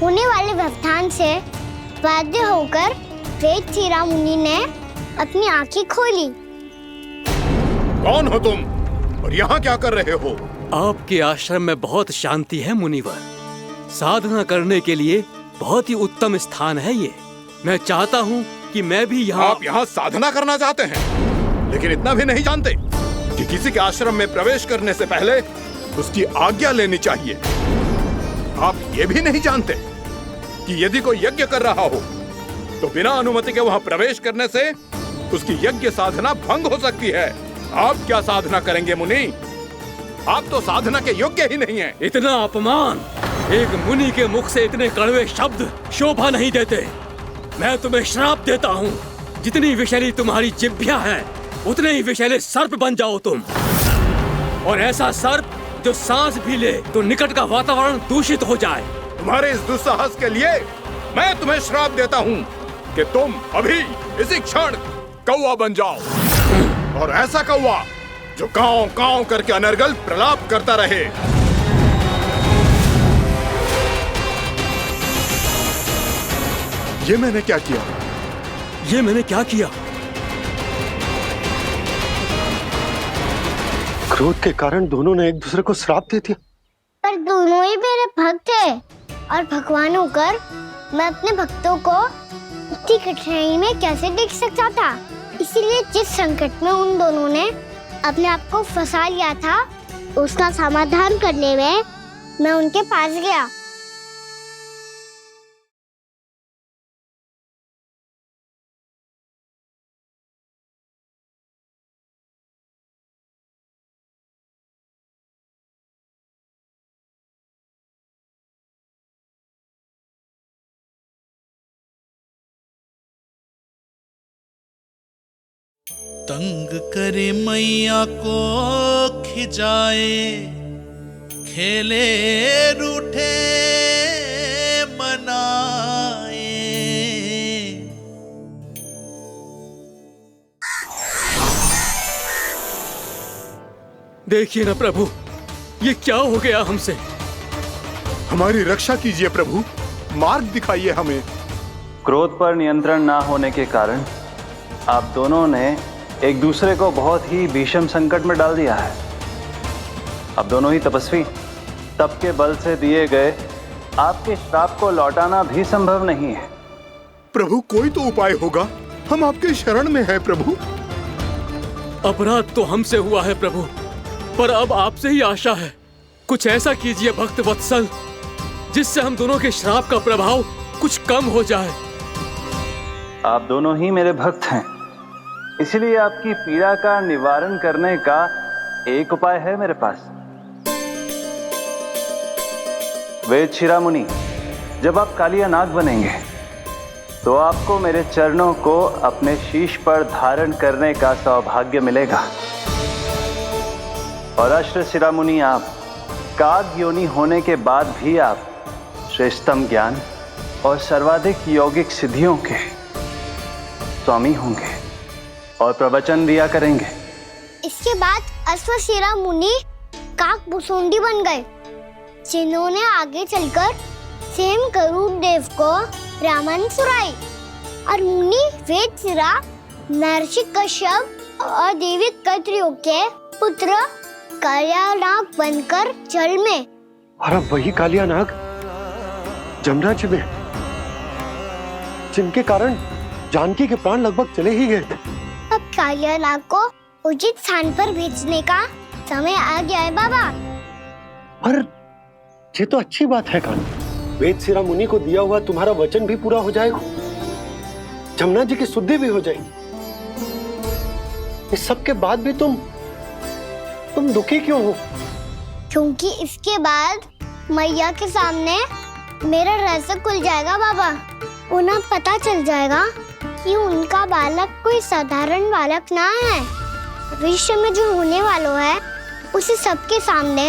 होने वाले व्यवधान से बाध्य होकर वेदशिरा मुनि ने अपनी आंखें खोली। कौन हो तुम और यहाँ क्या कर रहे हो? आपके आश्रम में बहुत शांति है मुनिवर। साधना करने के लिए बहुत ही उत्तम स्थान है ये। मैं चाहता हूँ कि मैं भी यहाँ। आप यहाँ साधना करना चाहते हैं, लेकिन इतना भी नहीं जानते कि किसी के आश्रम में प्रवेश करने से पहले उसकी आज्ञा लेनी चाहिए। आप ये भी नहीं जानते कि यदि कोई यज्ञ कर रहा हो तो बिना अनुमति के वहाँ प्रवेश करने से उसकी यज्ञ साधना भंग हो सकती है। आप क्या साधना करेंगे मुनि? आप तो साधना के योग्य ही नहीं हैं। इतना अपमान! एक मुनि के मुख से इतने कड़वे शब्द शोभा नहीं देते। मैं तुम्हें श्राप देता हूँ, जितनी विषैली तुम्हारी जिह्वा है उतने ही विषैले सर्प बन जाओ तुम। और ऐसा सर्प जो सांस भी ले तो निकट का वातावरण दूषित हो जाए। तुम्हारे इस दुस्साहस के लिए मैं तुम्हें श्राप देता हूँ कि तुम अभी इसी क्षण कौवा बन जाओ, और ऐसा कौवा जो कांव कांव करके अनर्गल प्रलाप करता रहे। ये मैंने क्या किया? ये मैंने क्या किया? क्रोध के कारण दोनों ने एक दूसरे को श्राप दे दिया। पर दोनों ही मेरे भक्त थे, और भगवान होकर मैं अपने भक्तों को इतनी कठिनाई में कैसे देख सकता था। इसीलिए जिस संकट में उन दोनों ने अपने आप को फंसा लिया था, उसका समाधान करने में मैं उनके पास गया। तंग करे मैया को खिजाए, खेले रूठे मनाए। देखिए ना प्रभु, ये क्या हो गया हमसे? हमारी रक्षा कीजिए प्रभु, मार्ग दिखाइए हमें। क्रोध पर नियंत्रण ना होने के कारण आप दोनों ने एक दूसरे को बहुत ही भीषण संकट में डाल दिया है। अब दोनों ही तपस्वी, तप के बल से दिए गए आपके श्राप को लौटाना भी संभव नहीं है। प्रभु कोई तो उपाय होगा, हम आपके शरण में हैं प्रभु। अपराध तो हमसे हुआ है प्रभु, पर अब आपसे ही आशा है। कुछ ऐसा कीजिए भक्त वत्सल जिससे हम दोनों के श्राप का प्रभाव कुछ कम हो जाए। आप दोनों ही मेरे भक्त हैं, इसलिए आपकी पीड़ा का निवारण करने का एक उपाय है मेरे पास। वेद शिरामुनि, जब आप कालिया नाग बनेंगे तो आपको मेरे चरणों को अपने शीश पर धारण करने का सौभाग्य मिलेगा। और अश्र शिरामुनि, आप काग योनि होने के बाद भी आप श्रेष्ठतम ज्ञान और सर्वाधिक यौगिक सिद्धियों के स्वामी होंगे और प्रवचन दिया करेंगे। इसके बाद अश्वशिरा मुनि काक भुसुंडी बन गए, जिन्होंने आगे चलकर सेम गरुड़ देव को रामायण सुनाई। और मुनि वेदशिरा महर्षि कश्यप और देवी कत्रियों के पुत्र कालिया नाग बनकर जल में। और अब वही कालिया नाग जमराज में, जिनके कारण जानकी के प्राण लगभग चले ही गए थे। अब कालिया नाग को उचित स्थान पर भेजने का समय आ गया है बाबा। और ये तो अच्छी बात है कान, वेदशिरा मुनि को दिया हुआ तुम्हारा वचन भी पूरा हो जाएगा, जमुना जी की शुद्धि भी हो जाएगी। इस सब के बाद भी तुम दुखी क्यों हो? क्योंकि इसके बाद मैया के सामने मेरा रहस्य खुल जाएगा बाबा। उन्हें पता चल जाएगा कि उनका बालक कोई साधारण बालक ना है। भविष्य में जो होने वाला है उसे सबके सामने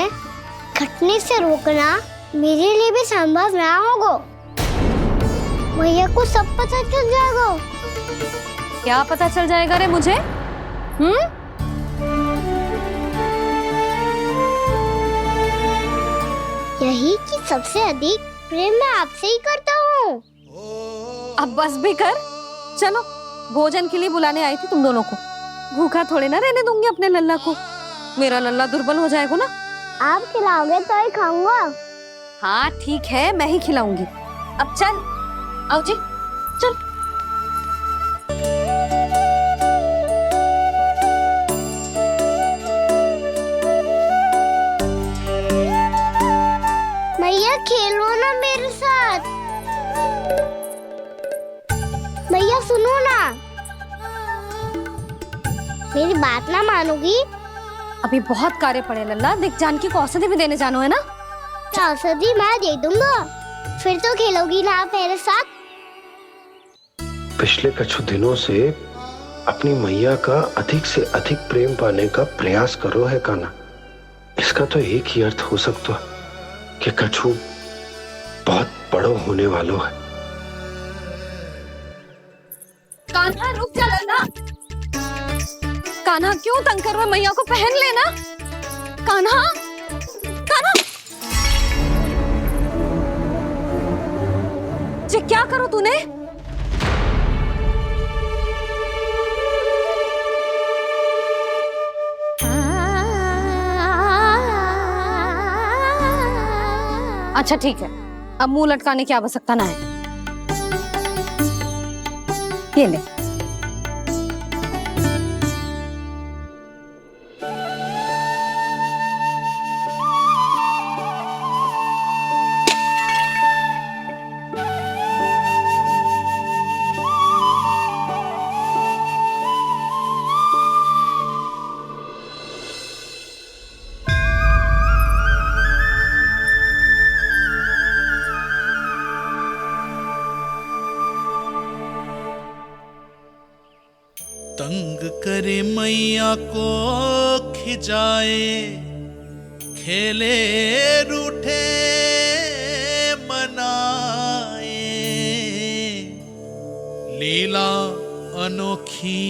घटने से रोकना मेरे लिए भी संभव ना होगा। मैया को सब पता चल जाएगा। क्या पता चल जाएगा रे मुझे? यही कि सबसे अधिक प्रेम मैं आपसे ही करता हूँ। अब बस भी कर, चलो भोजन के लिए बुलाने आई थी तुम दोनों को। भूखा थोड़े ना रहने दूंगी अपने लल्ला को, मेरा लल्ला दुर्बल हो जाएगा ना। आप खिलाओगे तो ही खाऊंगा। हाँ ठीक है, मैं ही खिलाऊंगी। अब चल, आओ जी चल। मैया खेलो ना मेरे साथ। मैया सुनो ना, मेरी बात ना मानोगी? अभी बहुत कार्य पड़े लल्ला, देख जानकी को औषधि भी देने जानो है ना। औषधि मैं दे दूंगा, फिर तो खेलोगी ना आप मेरे साथ। पिछले कुछ दिनों से अपनी मैया का अधिक से अधिक प्रेम पाने का प्रयास करो है कान्हा। इसका तो एक ही अर्थ हो सकता है कि कछु बहुत बड़ो होने वालों है। कान्हा रुक जा लल्ला। कान्हा क्यों तंग कर रहा है? मैया को पहन लेना। कान्हा, कान्हा, ये क्या करो तूने? अच्छा ठीक है, अब मुंह लटकाने की आवश्यकता ना है। ये ले। तंग करे मैया को खिजाए, खेले रूठे मनाए, लीला अनोखी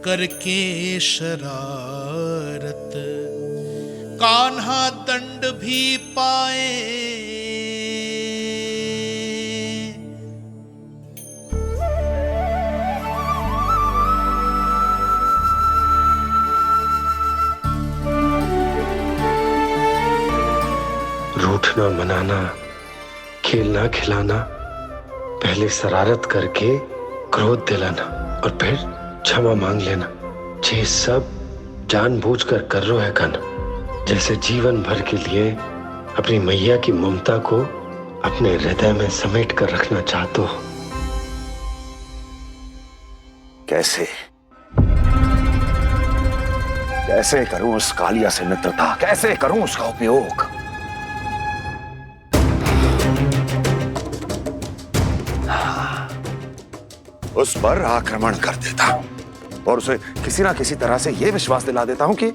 करके शरारत, कान्हा दंड भी पाए। रूठना मनाना, खेलना खिलाना, पहले शरारत करके क्रोध दिलाना और फिर क्षमा मांग लेना, ये सब जानबूझकर कर रहे है कान्हा। जैसे जीवन भर के लिए अपनी मैया की ममता को अपने हृदय में समेट कर रखना चाहते हो। कैसे कैसे करूं उस कालिया से मित्रता, कैसे करूं उसका उपयोग? उस पर आक्रमण कर देता हूं और उसे किसी ना किसी तरह से यह विश्वास दिला देता हूं कि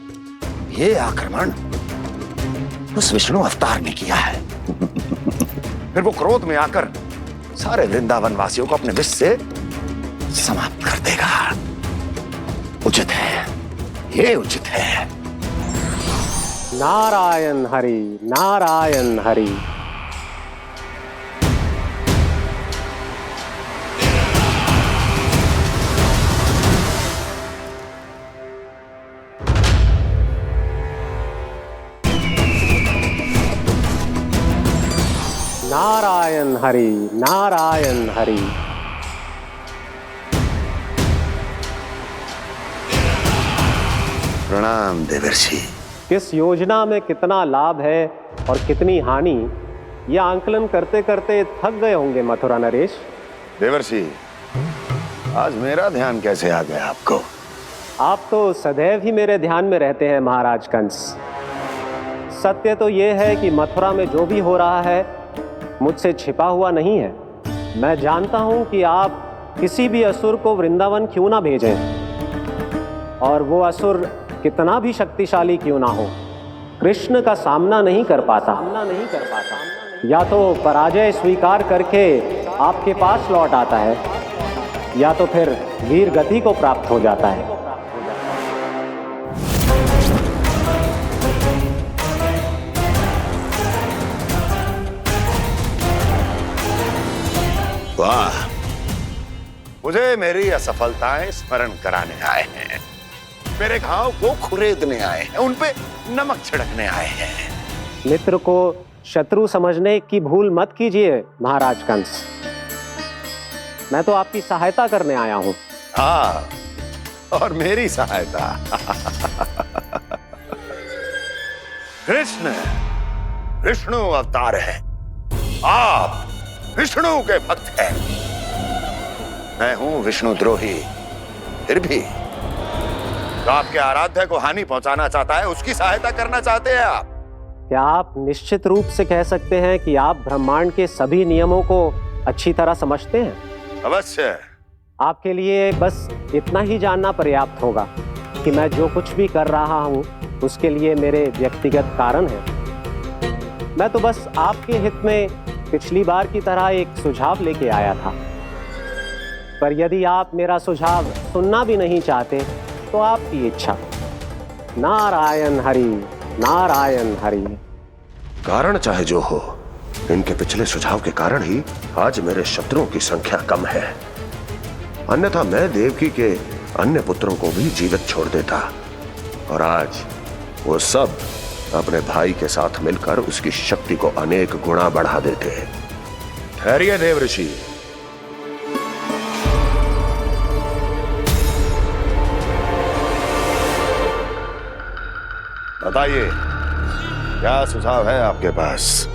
यह आक्रमण उस विष्णु अवतार ने किया है। फिर वो क्रोध में आकर सारे वृंदावन वासियों को अपने विष से समाप्त कर देगा। उचित है, ये उचित है। नारायण हरि, नारायण हरि। नारायण हरि, नारायण हरि। प्रणाम देवर्षि। किस योजना में कितना लाभ है और कितनी हानि, यह आंकलन करते करते थक गए होंगे मथुरा नरेश। देवर्षि, आज मेरा ध्यान कैसे आ गया आपको? आप तो सदैव ही मेरे ध्यान में रहते हैं महाराज कंस। सत्य तो यह है कि मथुरा में जो भी हो रहा है मुझसे छिपा हुआ नहीं है। मैं जानता हूं कि आप किसी भी असुर को वृंदावन क्यों ना भेजें, और वो असुर कितना भी शक्तिशाली क्यों ना हो, कृष्ण का सामना नहीं कर पाता। या तो पराजय स्वीकार करके आपके पास लौट आता है, या तो फिर वीर गति को प्राप्त हो जाता है। वाह, मुझे मेरी असफलताएं स्मरण कराने आए हैं, मेरे घाव को खुरेदने आए हैं, उन पे नमक छिड़कने आए हैं। मित्र को शत्रु समझने की भूल मत कीजिए महाराज कंस। मैं तो आपकी सहायता करने आया हूं। हाँ, और मेरी सहायता। कृष्ण विष्णु अवतार है, आप विष्णु के भक्त हैं। मैं हूं विष्णु द्रोही, फिर भी तो आपके आराध्य को हानि पहुंचाना चाहता है, उसकी सहायता करना चाहते हैं आप। क्या आप निश्चित रूप से कह सकते हैं कि आप ब्रह्मांड के सभी नियमों को अच्छी तरह समझते हैं? अवश्य। आपके लिए बस इतना ही जानना पर्याप्त होगा कि मैं जो कुछ भी कर रहा हूं उसके लिए मेरे व्यक्तिगत कारण हैं। मैं तो बस आपके हित में पिछली बार की तरह एक सुझाव लेके आया था, पर यदि आप मेरा सुझाव सुनना भी नहीं चाहते तो आपकी इच्छा। नारायण हरि, नारायण हरि। कारण चाहे जो हो, इनके पिछले सुझाव के कारण ही आज मेरे शत्रुओं की संख्या कम है। अन्यथा मैं देवकी के अन्य पुत्रों को भी जीवित छोड़ देता, और आज वो सब अपने भाई के साथ मिलकर उसकी शक्ति को अनेक गुणा बढ़ा देते। ठहरिए देवऋषि। बताइए, क्या सुझाव है आपके पास?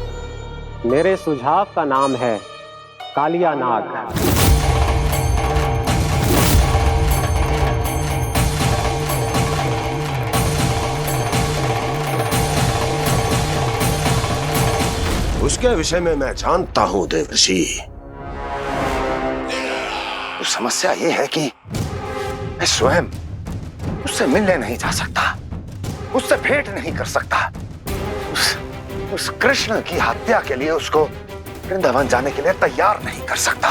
मेरे सुझाव का नाम है कालिया नाग। उसके विषय में मैं जानता हूं देवर्षि। तो समस्या यह है कि मैं स्वयं उससे मिलने नहीं जा सकता, उससे भेंट नहीं कर सकता। उस कृष्ण की हत्या के लिए उसको वृंदावन जाने के लिए तैयार नहीं कर सकता।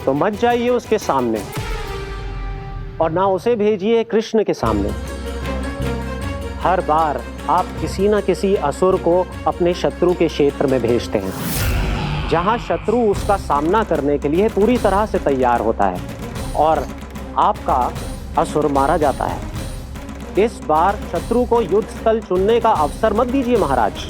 तो मत जाइए उसके सामने, और ना उसे भेजिए कृष्ण के सामने। हर बार आप किसी न किसी असुर को अपने शत्रु के क्षेत्र में भेजते हैं, जहां शत्रु उसका सामना करने के लिए पूरी तरह से तैयार होता है और आपका असुर मारा जाता है। इस बार शत्रु को युद्ध स्थल चुनने का अवसर मत दीजिए महाराज।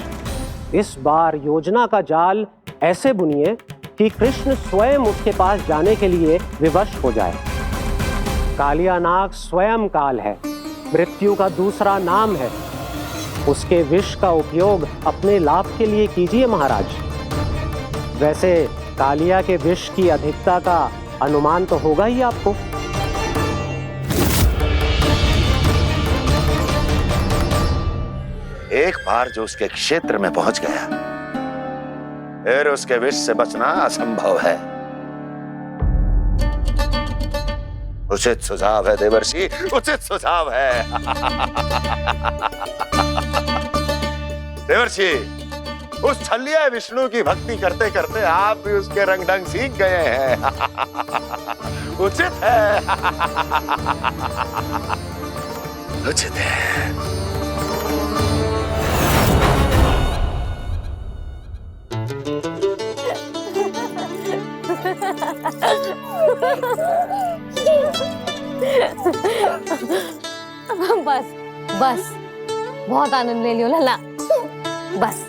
इस बार योजना का जाल ऐसे बुनिए कि कृष्ण स्वयं उसके पास जाने के लिए विवश हो जाए। कालिया नाग स्वयं काल है, मृत्यु का दूसरा नाम है। उसके विष का उपयोग अपने लाभ के लिए कीजिए महाराज। वैसे कालिया के विष की अधिकता का अनुमान तो होगा ही आपको। एक बार जो उसके क्षेत्र में पहुंच गया, फिर उसके विष से बचना असंभव है। उचित सुझाव है देवर्षि, उचित सुझाव है। देवर्षि, उस छलिया विष्णु की भक्ति करते करते आप भी उसके रंग ढंग सीख गए हैं। उचित है। उचित है। बस बस, बहुत आनंद ले लियो लल्ला। बस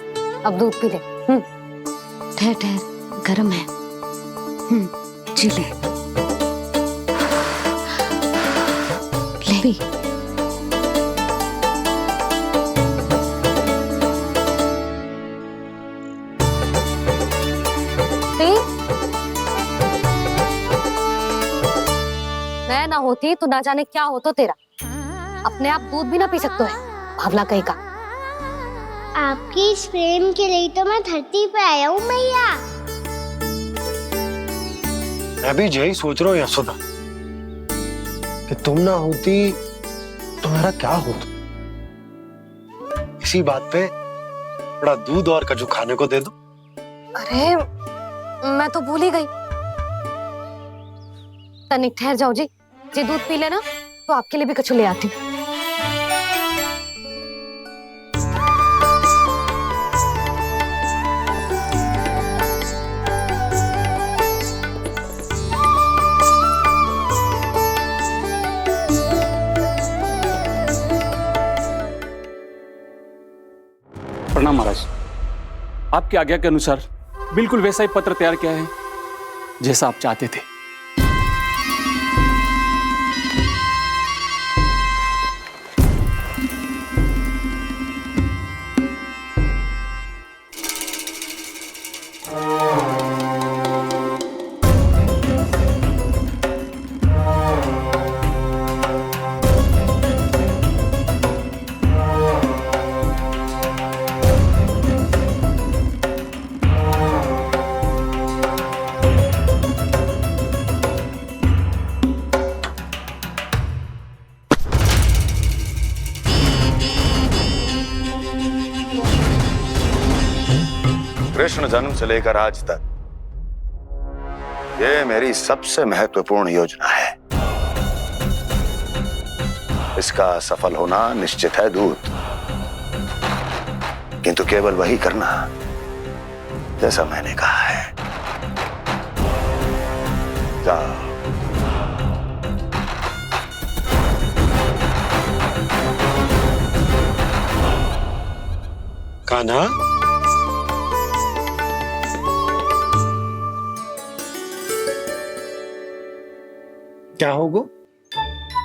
अब दूध पी ले। ठहर ठहर, गर्म है। जी ले ले। मैं ना होती तो ना जाने क्या होता तेरा। अपने आप दूध भी ना पी सकते है, भावना कहीं का। आपकी इस प्रेम के लिए तो मैं धरती पे आया हूँ मैया। मैं भी यही सोच रहा हूँ यशोदा, कि तुम ना होती तो मेरा क्या होता। इसी बात पे थोड़ा दूध और कजू खाने को दे दो। अरे मैं तो भूल ही गई। तनिक ठहर जाओ जी, दूध पी लेना तो आपके लिए भी कछु ले आती। प्रणाम महाराज। आपकी आज्ञा के अनुसार बिल्कुल वैसा ही पत्र तैयार किया है जैसा आप चाहते थे। कृष्ण जन्म से लेकर आज तक ये मेरी सबसे महत्वपूर्ण योजना है। इसका सफल होना निश्चित है दूत, किंतु केवल वही करना जैसा मैंने कहा है। जाओ। कान्हा, क्या होगा?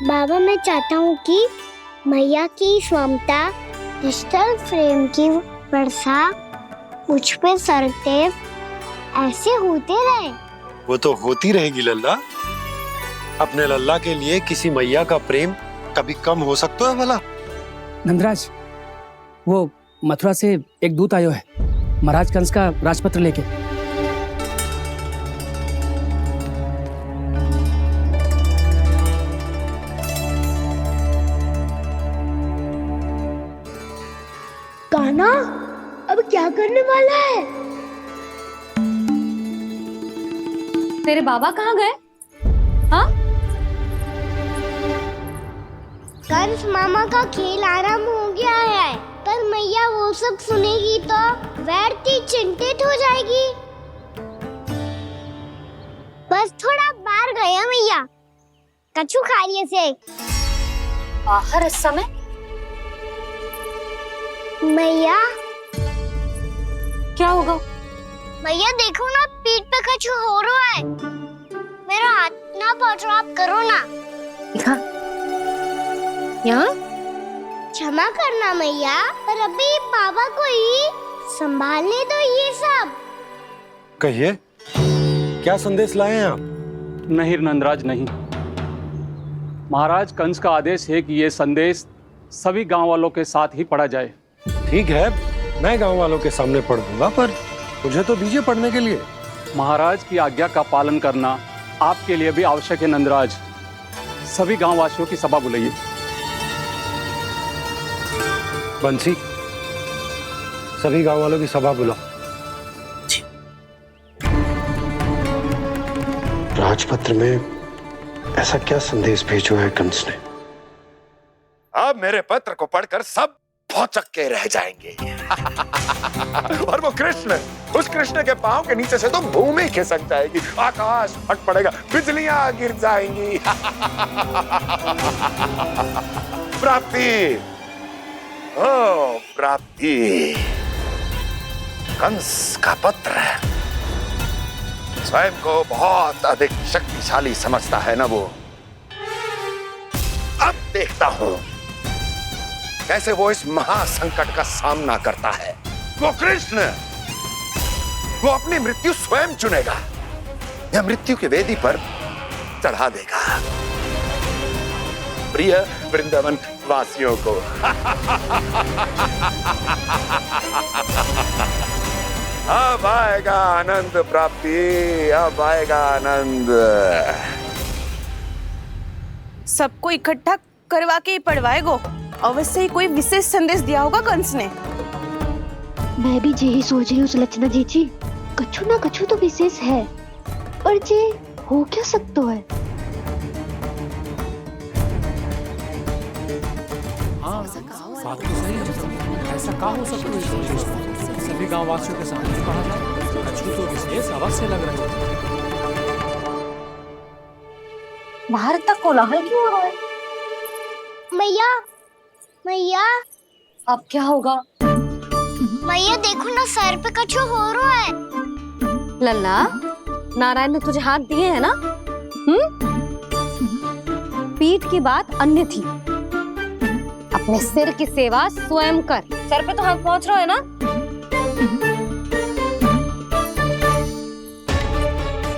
बाबा मैं चाहता हूँ कि मैया की ममता क्रिस्टल फ्रेम की वर्षा मुझ पे सरकते ऐसे होते रहे। वो तो होती रहेगी लल्ला। अपने लल्ला के लिए किसी मैया का प्रेम कभी कम हो सकता है भला? नंदराज, वो मथुरा से एक दूत आयो है महाराज कंस का राजपत्र लेके। कान्हा, अब क्या करने वाला है? तेरे बाबा कहाँ गए? हाँ? कंस मामा का खेल आरंभ हो गया है, पर मैया वो सब सुनेगी तो व्यर्थी चिंतित हो जाएगी। बस थोड़ा बाहर गया मैया, कछु खाइए से। बाहर इस समय? मैया क्या होगा? मैया देखो ना, पीठ पे कुछ हो रहा है। मेरा हाथ ना पकड़ो, आप करो ना। यहाँ? क्षमा करना मैया, पर अभी बाबा को ही संभालने दो ये सब। कहिए, क्या संदेश लाए हैं आप? नहीं नंदराज, नहीं। महाराज कंस का आदेश है कि ये संदेश सभी गांव वालों के साथ ही पढ़ा जाए। ठीक है, मैं गांव वालों के सामने पढ़ दूंगा, पर मुझे तो दीजिए पढ़ने के लिए। महाराज की आज्ञा का पालन करना आपके लिए भी आवश्यक है नंदराज। सभी गांव वासियों की सभा बुलाइए। बंसी, सभी गांव वालों की सभा बुलाओ। राजपत्र में ऐसा क्या संदेश भेजो है कंस ने? अब मेरे पत्र को पढ़कर सब भौचक्के रह जाएंगे। और वो कृष्ण, उस कृष्ण के पांव के नीचे से तो भूमि खिसक जाएगी, आकाश फट पड़ेगा, बिजलियां गिर जाएंगी। प्राप्ति, ओ प्राप्ति, कंस का पत्र स्वयं को बहुत अधिक शक्तिशाली समझता है ना वो। अब देखता हूं कैसे वो इस महासंकट का सामना करता है। वो कृष्ण, वो अपनी मृत्यु स्वयं चुनेगा या मृत्यु की वेदी पर चढ़ा देगा। प्रिय वृंदावन वासियों को अब आएगा आनंद प्राप्ति, अब आएगा आनंद। सबको इकट्ठा करवा के ही पढ़वाएगो। अवश्य ही कोई विशेष संदेश दिया होगा कंस ने। मैं भी यही सोच रही हूँ सुलक्षणा जी, कछु ना कछु तो विशेष है, पर जे हो क्या सकता है? हाँ, बात तो सही है। ऐसा क्या हो सकता है? सभी गांव वासियों के सामने पढ़ा जाए, कछु तो विशेष अवश्य लग रहा है। बाहर तक कोलाहल क्यों हो रहा है? मैया, मैया, अब क्या होगा? मैया देखो ना, सर पे कछु हो रहा है। लल्ला, नारायण ने तुझे हाथ दिए हैं ना? पीठ की बात अन्य थी। अपने सिर की सेवा स्वयं कर। सर पे तो हाथ पहुंच रहा है ना?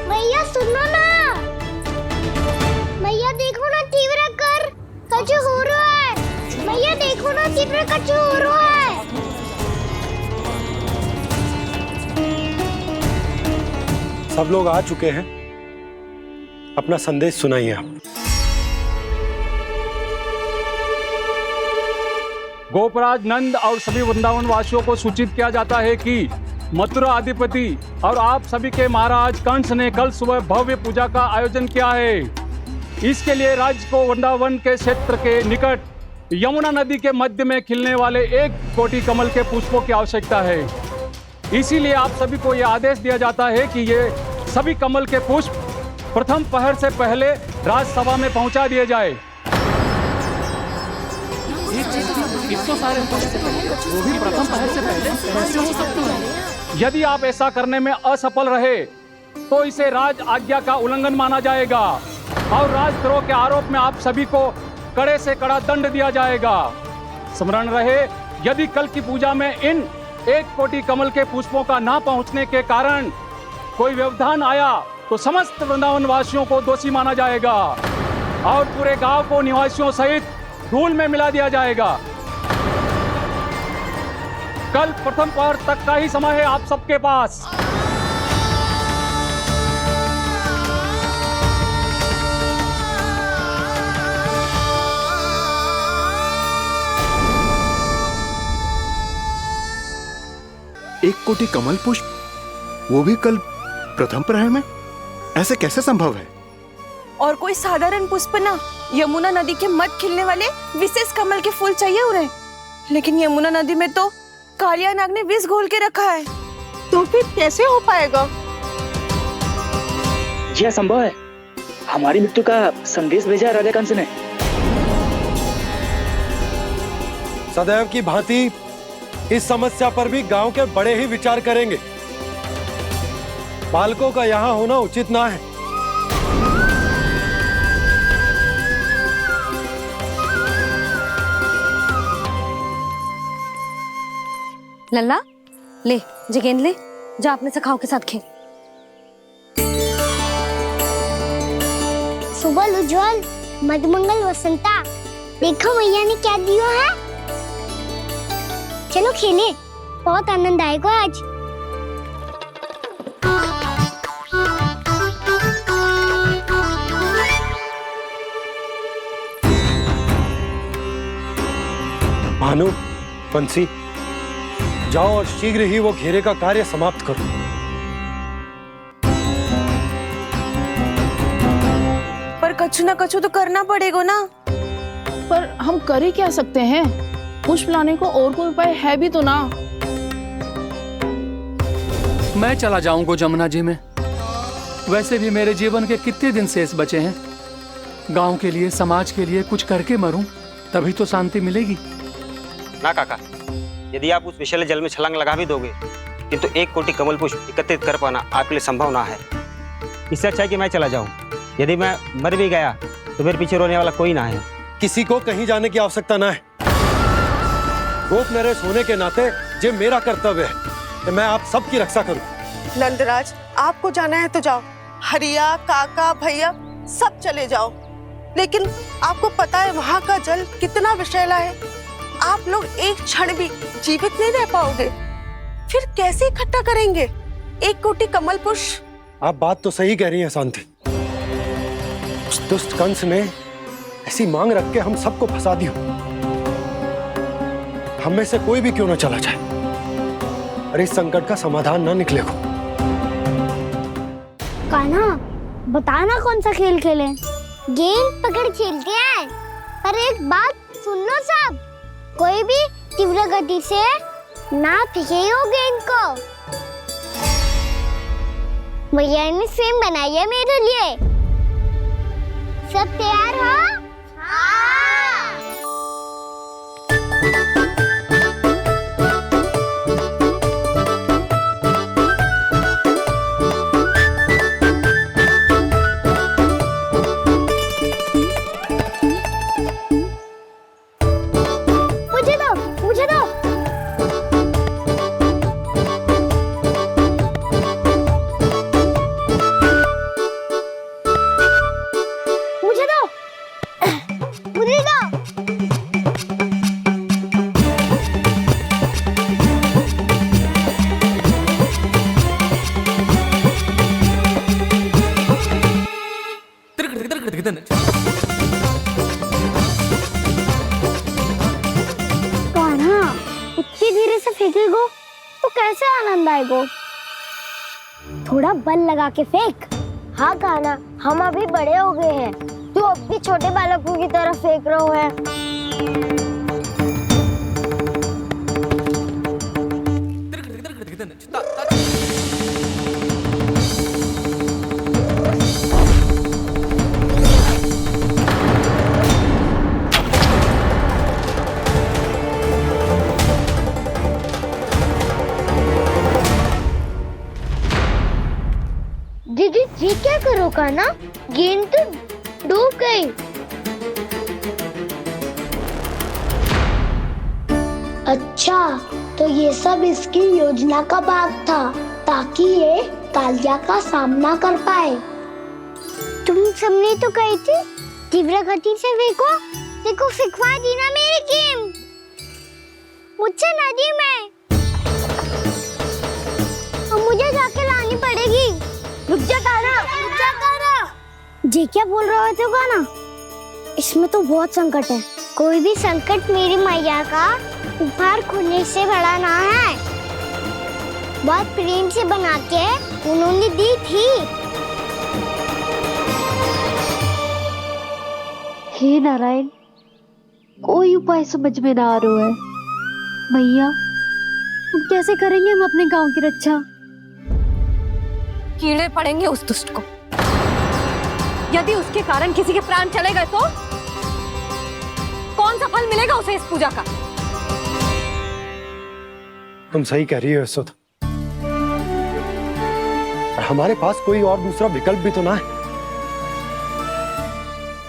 मैया सुनो ना, मैया देखो ना, तीव्र कर कछु हो रहा है। मैया देखो ना, तीव्र कछु हो रहा है। सब लोग आ चुके हैं, अपना संदेश सुनाइए आप। गोपराज नंद और सभी वृंदावन वासियों को सूचित किया जाता है कि मथुरा अधिपति और आप सभी के महाराज कंस ने कल सुबह भव्य पूजा का आयोजन किया है। इसके लिए राज्य को वृंदावन के क्षेत्र के निकट यमुना नदी के मध्य में खिलने वाले 1 कोटि कमल के पुष्पों की आवश्यकता है। इसीलिए आप सभी को यह आदेश दिया जाता है कि ये सभी कमल के पुष्प प्रथम पहर से पहले राजसभा में पहुंचा दिए जाए। इतने सारे वो भी प्रथम पहर से पहले कैसे हो सकते हैं? यदि आप ऐसा करने में असफल रहे तो इसे राज आज्ञा का उल्लंघन माना जाएगा और राजद्रोह के आरोप में आप सभी को कड़े से कड़ा दंड दिया जाएगा। स्मरण रहे, यदि कल की पूजा में इन 1 कोटि कमल के पुष्पों का ना पहुंचने के कारण कोई व्यवधान आया तो समस्त वृंदावन वासियों को दोषी माना जाएगा और पूरे गांव को निवासियों सहित धूल में मिला दिया जाएगा। कल प्रथम पहर तक का ही समय है आप सबके पास। एक कोटि कमल पुष्प, वो भी कल प्रथम प्रहर में? ऐसे कैसे संभव है? और कोई साधारण पुष्प ना, यमुना नदी के मध्य खिलने वाले विशेष कमल के फूल चाहिए उन्हें। लेकिन यमुना नदी में तो कालिया नाग ने विष घोल के रखा है, तो फिर कैसे हो पाएगा? यह संभव है। हमारी मृत्यु का संदेश भेजा राजा कंस ने। सदैव की भांति इस समस्या पर भी गांव के बड़े ही विचार करेंगे। बालकों का यहाँ होना उचित ना है। लल्ला, ले जिगेंद ले, जा अपने सखाओं के साथ खेल। सुबल उज्जवल मधुमंगल वसंता। देखो मैया ने क्या दिया है। चलो खेले, बहुत आनंद आएगा आज। भानु, बंसी, जाओ और शीघ्र ही वो घेरे का कार्य समाप्त करो। पर कछु ना कछु तो करना पड़ेगा ना। पर हम कर ही क्या सकते हैं? पुष्प लाने को और कोई उपाय है भी तो ना। मैं चला जाऊंगा जमुना जी में। वैसे भी मेरे जीवन के कितने दिन शेष बचे हैं। गांव के लिए, समाज के लिए कुछ करके मरूं, तभी तो शांति मिलेगी। ना काका, यदि आप उस विषैले जल में छलांग लगा भी दोगे, किंतु 1 कोटि कमल पुष्प एकत्रित कर पाना आपके लिए संभव ना है। इससे अच्छा है कि मैं चला जाऊं। यदि मैं मर भी गया तो मेरे पीछे रोने वाला कोई ना है। किसी को कहीं जाने की आवश्यकता ना है। गोप नरेश होने के नाते ये मेरा कर्तव्य है कि मैं आप सबकी रक्षा करूं। नंदराज, आपको जाना है तो जाओ। हरिया, काका, भैया सब चले जाओ। लेकिन आपको पता है वहाँ का जल कितना विषैला है। आप लोग एक क्षण भी जीवित नहीं रह पाओगे। फिर कैसे इकट्ठा करेंगे 1 कोटि कमल पुष्प? आप बात तो सही कह रही हैं शांति। उस दुष्ट कंस ने ऐसी मांग रख के हम सबको फंसा दिया। हम में से कोई भी क्यों ना चला जाए और इस संकट का समाधान ना निकले को। कान्हा, बताना कौन सा खेल खेलें? गेंद पकड़ खेलते हैं। पर एक बात सुन लो सब, कोई भी तीव्र गति से ना फेंकेगा गेंद को। भैया ने फ्रेम बनाई है मेरे लिए। सब तैयार हो? हाँ। मुझे दो, मुझे दो। मुझे दो, मुझे दो। कान्हा, इतनी धीरे से फेंकेगो तो कैसे आनंद आएगो? थोड़ा बल लगा के फेंक। हाँ कान्हा, हम अभी बड़े हो गए हैं, तू अब भी छोटे बालकों की तरह फेंक रहा है। दीदी जी क्या करो कान्हा? गेंद तो डूब गई। अच्छा, तो ये सब इसकी योजना का भाग था ताकि ये कालिया का सामना कर पाए। तुम सबने तो कही थी तीव्र गति से फेंको। देखो फिकवा दी ना मेरी गेम। मुझसे नदी में। अब मुझे जाके लानी पड़ेगी। रुक जा कान्हा, रुक जा कान्हा। जी क्या बोल रहे थे कान्हा? इसमें तो बहुत संकट है। कोई भी संकट मेरी मैया का उपहार खोने से बड़ा ना है। बहुत प्रेम से बना के उन्होंने दी थी। हे नारायण, कोई उपाय समझ में ना आ रहा है। मैया, अब कैसे करेंगे हम अपने गांव की रक्षा? कीड़े पड़ेंगे उस दुष्ट को। यदि उसके कारण किसी के प्राण चले गए तो कौन सा फल मिलेगा उसे इस पूजा का? तुम सही कह रही हो यशोदा। और हमारे पास कोई और दूसरा विकल्प भी तो ना है।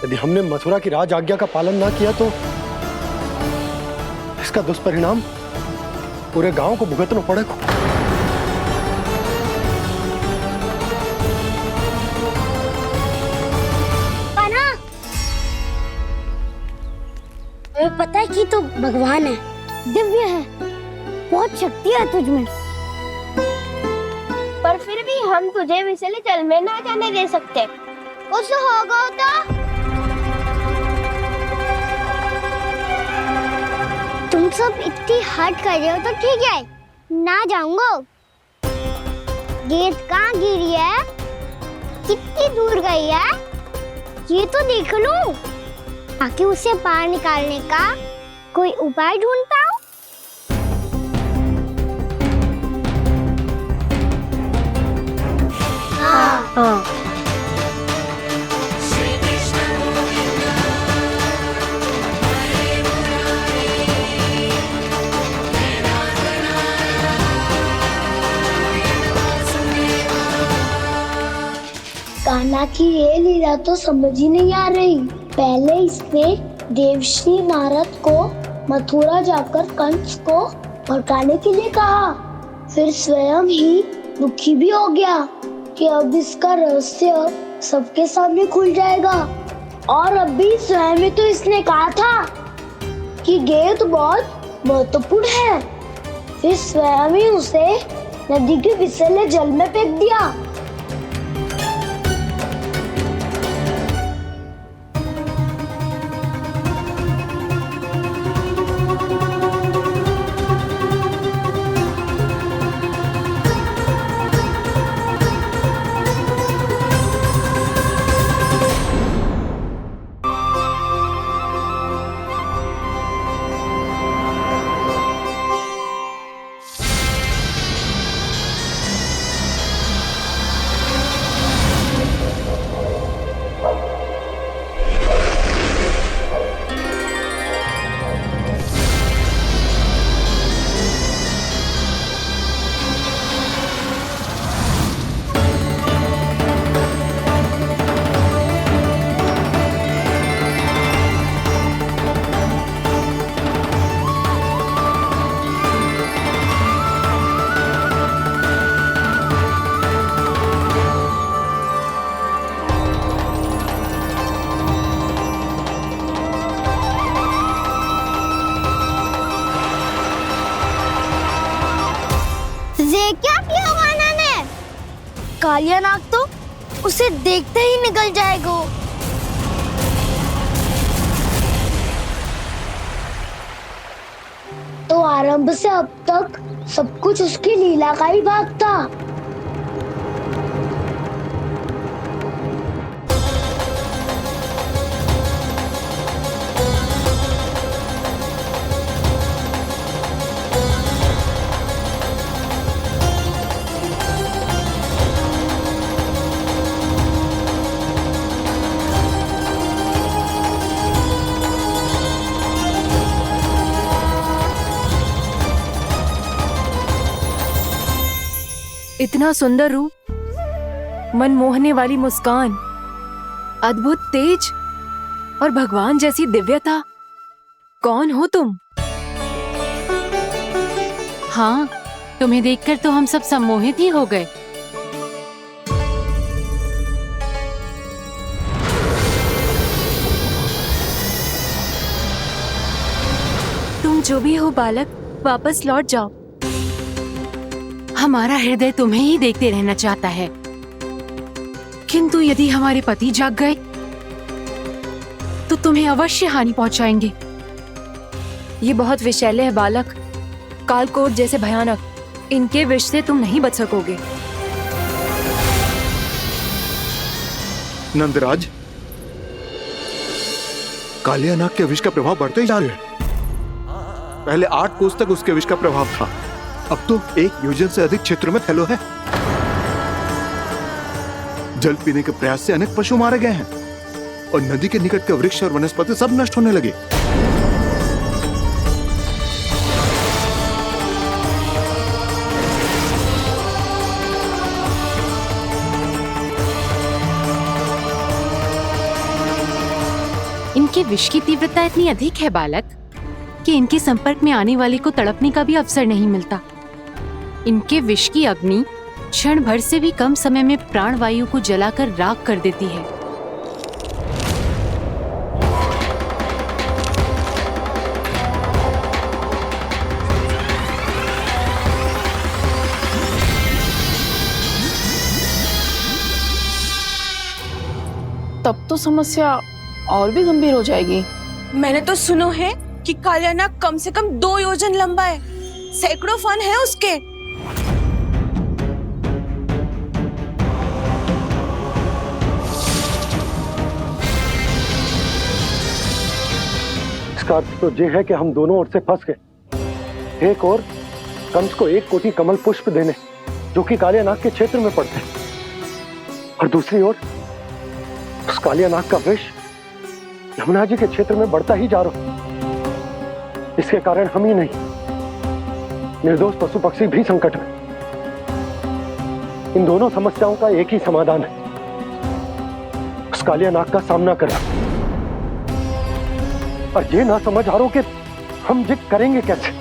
यदि हमने मथुरा की राज आज्ञा का पालन ना किया तो इसका दुष्परिणाम पूरे गांव को भुगतना पड़ेगा। कान्हा, पता है कि तू भगवान है, दिव्य है, बहुत शक्ति है तुझ में। पर फिर भी हम तुझे विषैले जल में ना जाने दे सकते। कुछ होगा तो तुम सब इतनी हट कर रहे हो तो ठीक है, ना जाऊंगा। गेट कहाँ गिरी है, कितनी दूर गई है, ये तो देख लूं, ताकि उसे बाहर निकालने का कोई उपाय ढूंढ पाऊं। हाँ। कान्हा की ये लीला तो समझ ही नहीं आ रही। पहले इसने देवश्री नारद को मथुरा जाकर कंस को भड़काने के लिए कहा, फिर स्वयं ही दुखी भी हो गया कि अब इसका रहस्य सबके सामने खुल जाएगा। और अभी स्वयं ही तो इसने कहा था कि गेट बहुत महत्वपूर्ण है, फिर स्वयं ही उसे नदी के विषैले जल में फेंक दिया। ये क्या किया वाना ने? कालिया नाग तो उसे देखते ही निकल जाएगा। तो आरंभ से अब तक सब कुछ उसकी लीला का ही भाग था। इतना सुंदर रूप, मन मोहने वाली मुस्कान, अद्भुत तेज और भगवान जैसी दिव्यता। कौन हो तुम? हाँ, तुम्हें देखकर तो हम सब सम्मोहित ही हो गए। तुम जो भी हो बालक, वापस लौट जाओ। हमारा हृदय तुम्हें ही देखते रहना चाहता है, किंतु यदि हमारे पति जाग गए तो तुम्हें अवश्य हानि पहुंचाएंगे। ये बहुत विषैले है बालक, कालकोट जैसे भयानक, इनके विष से तुम नहीं बच सकोगे। नंदराज, कालिया नाग के विष का प्रभाव बढ़ते ही जा रहा है। पहले 8 कोस तक उसके विष का प्रभाव था, अब तो 1 योजन से अधिक क्षेत्र में फैलो है। जल पीने के प्रयास से अनेक पशु मारे गए हैं और नदी के निकट के वृक्ष और वनस्पति सब नष्ट होने लगे। इनके विष की तीव्रता इतनी अधिक है बालक कि इनके संपर्क में आने वाले को तड़पने का भी अवसर नहीं मिलता। इनके विष की अग्नि क्षण भर से भी कम समय में प्राणवायु को जलाकर राख कर देती है। तब तो समस्या और भी गंभीर हो जाएगी। मैंने तो सुनो है कि कालियानाग कम से कम 2 योजन लंबा है, सैकड़ों फन है उसके। इसका अर्थ तो ये है कि हम दोनों ओर से फंस गए। एक और कंस को 1 कोटि कमल पुष्प देने जो कि कालियानाग के क्षेत्र में पड़ते हैं, और दूसरी ओर उस कालियानाग का विष यमुना जी के क्षेत्र में बढ़ता ही जा रहा। इसके कारण हम ही नहीं, निर्दोष पशु पक्षी भी संकट में। इन दोनों समस्याओं का एक ही समाधान है, उस कालियानाग का सामना करना। और ये ना समझ आ रहा कि हम ये करेंगे कैसे।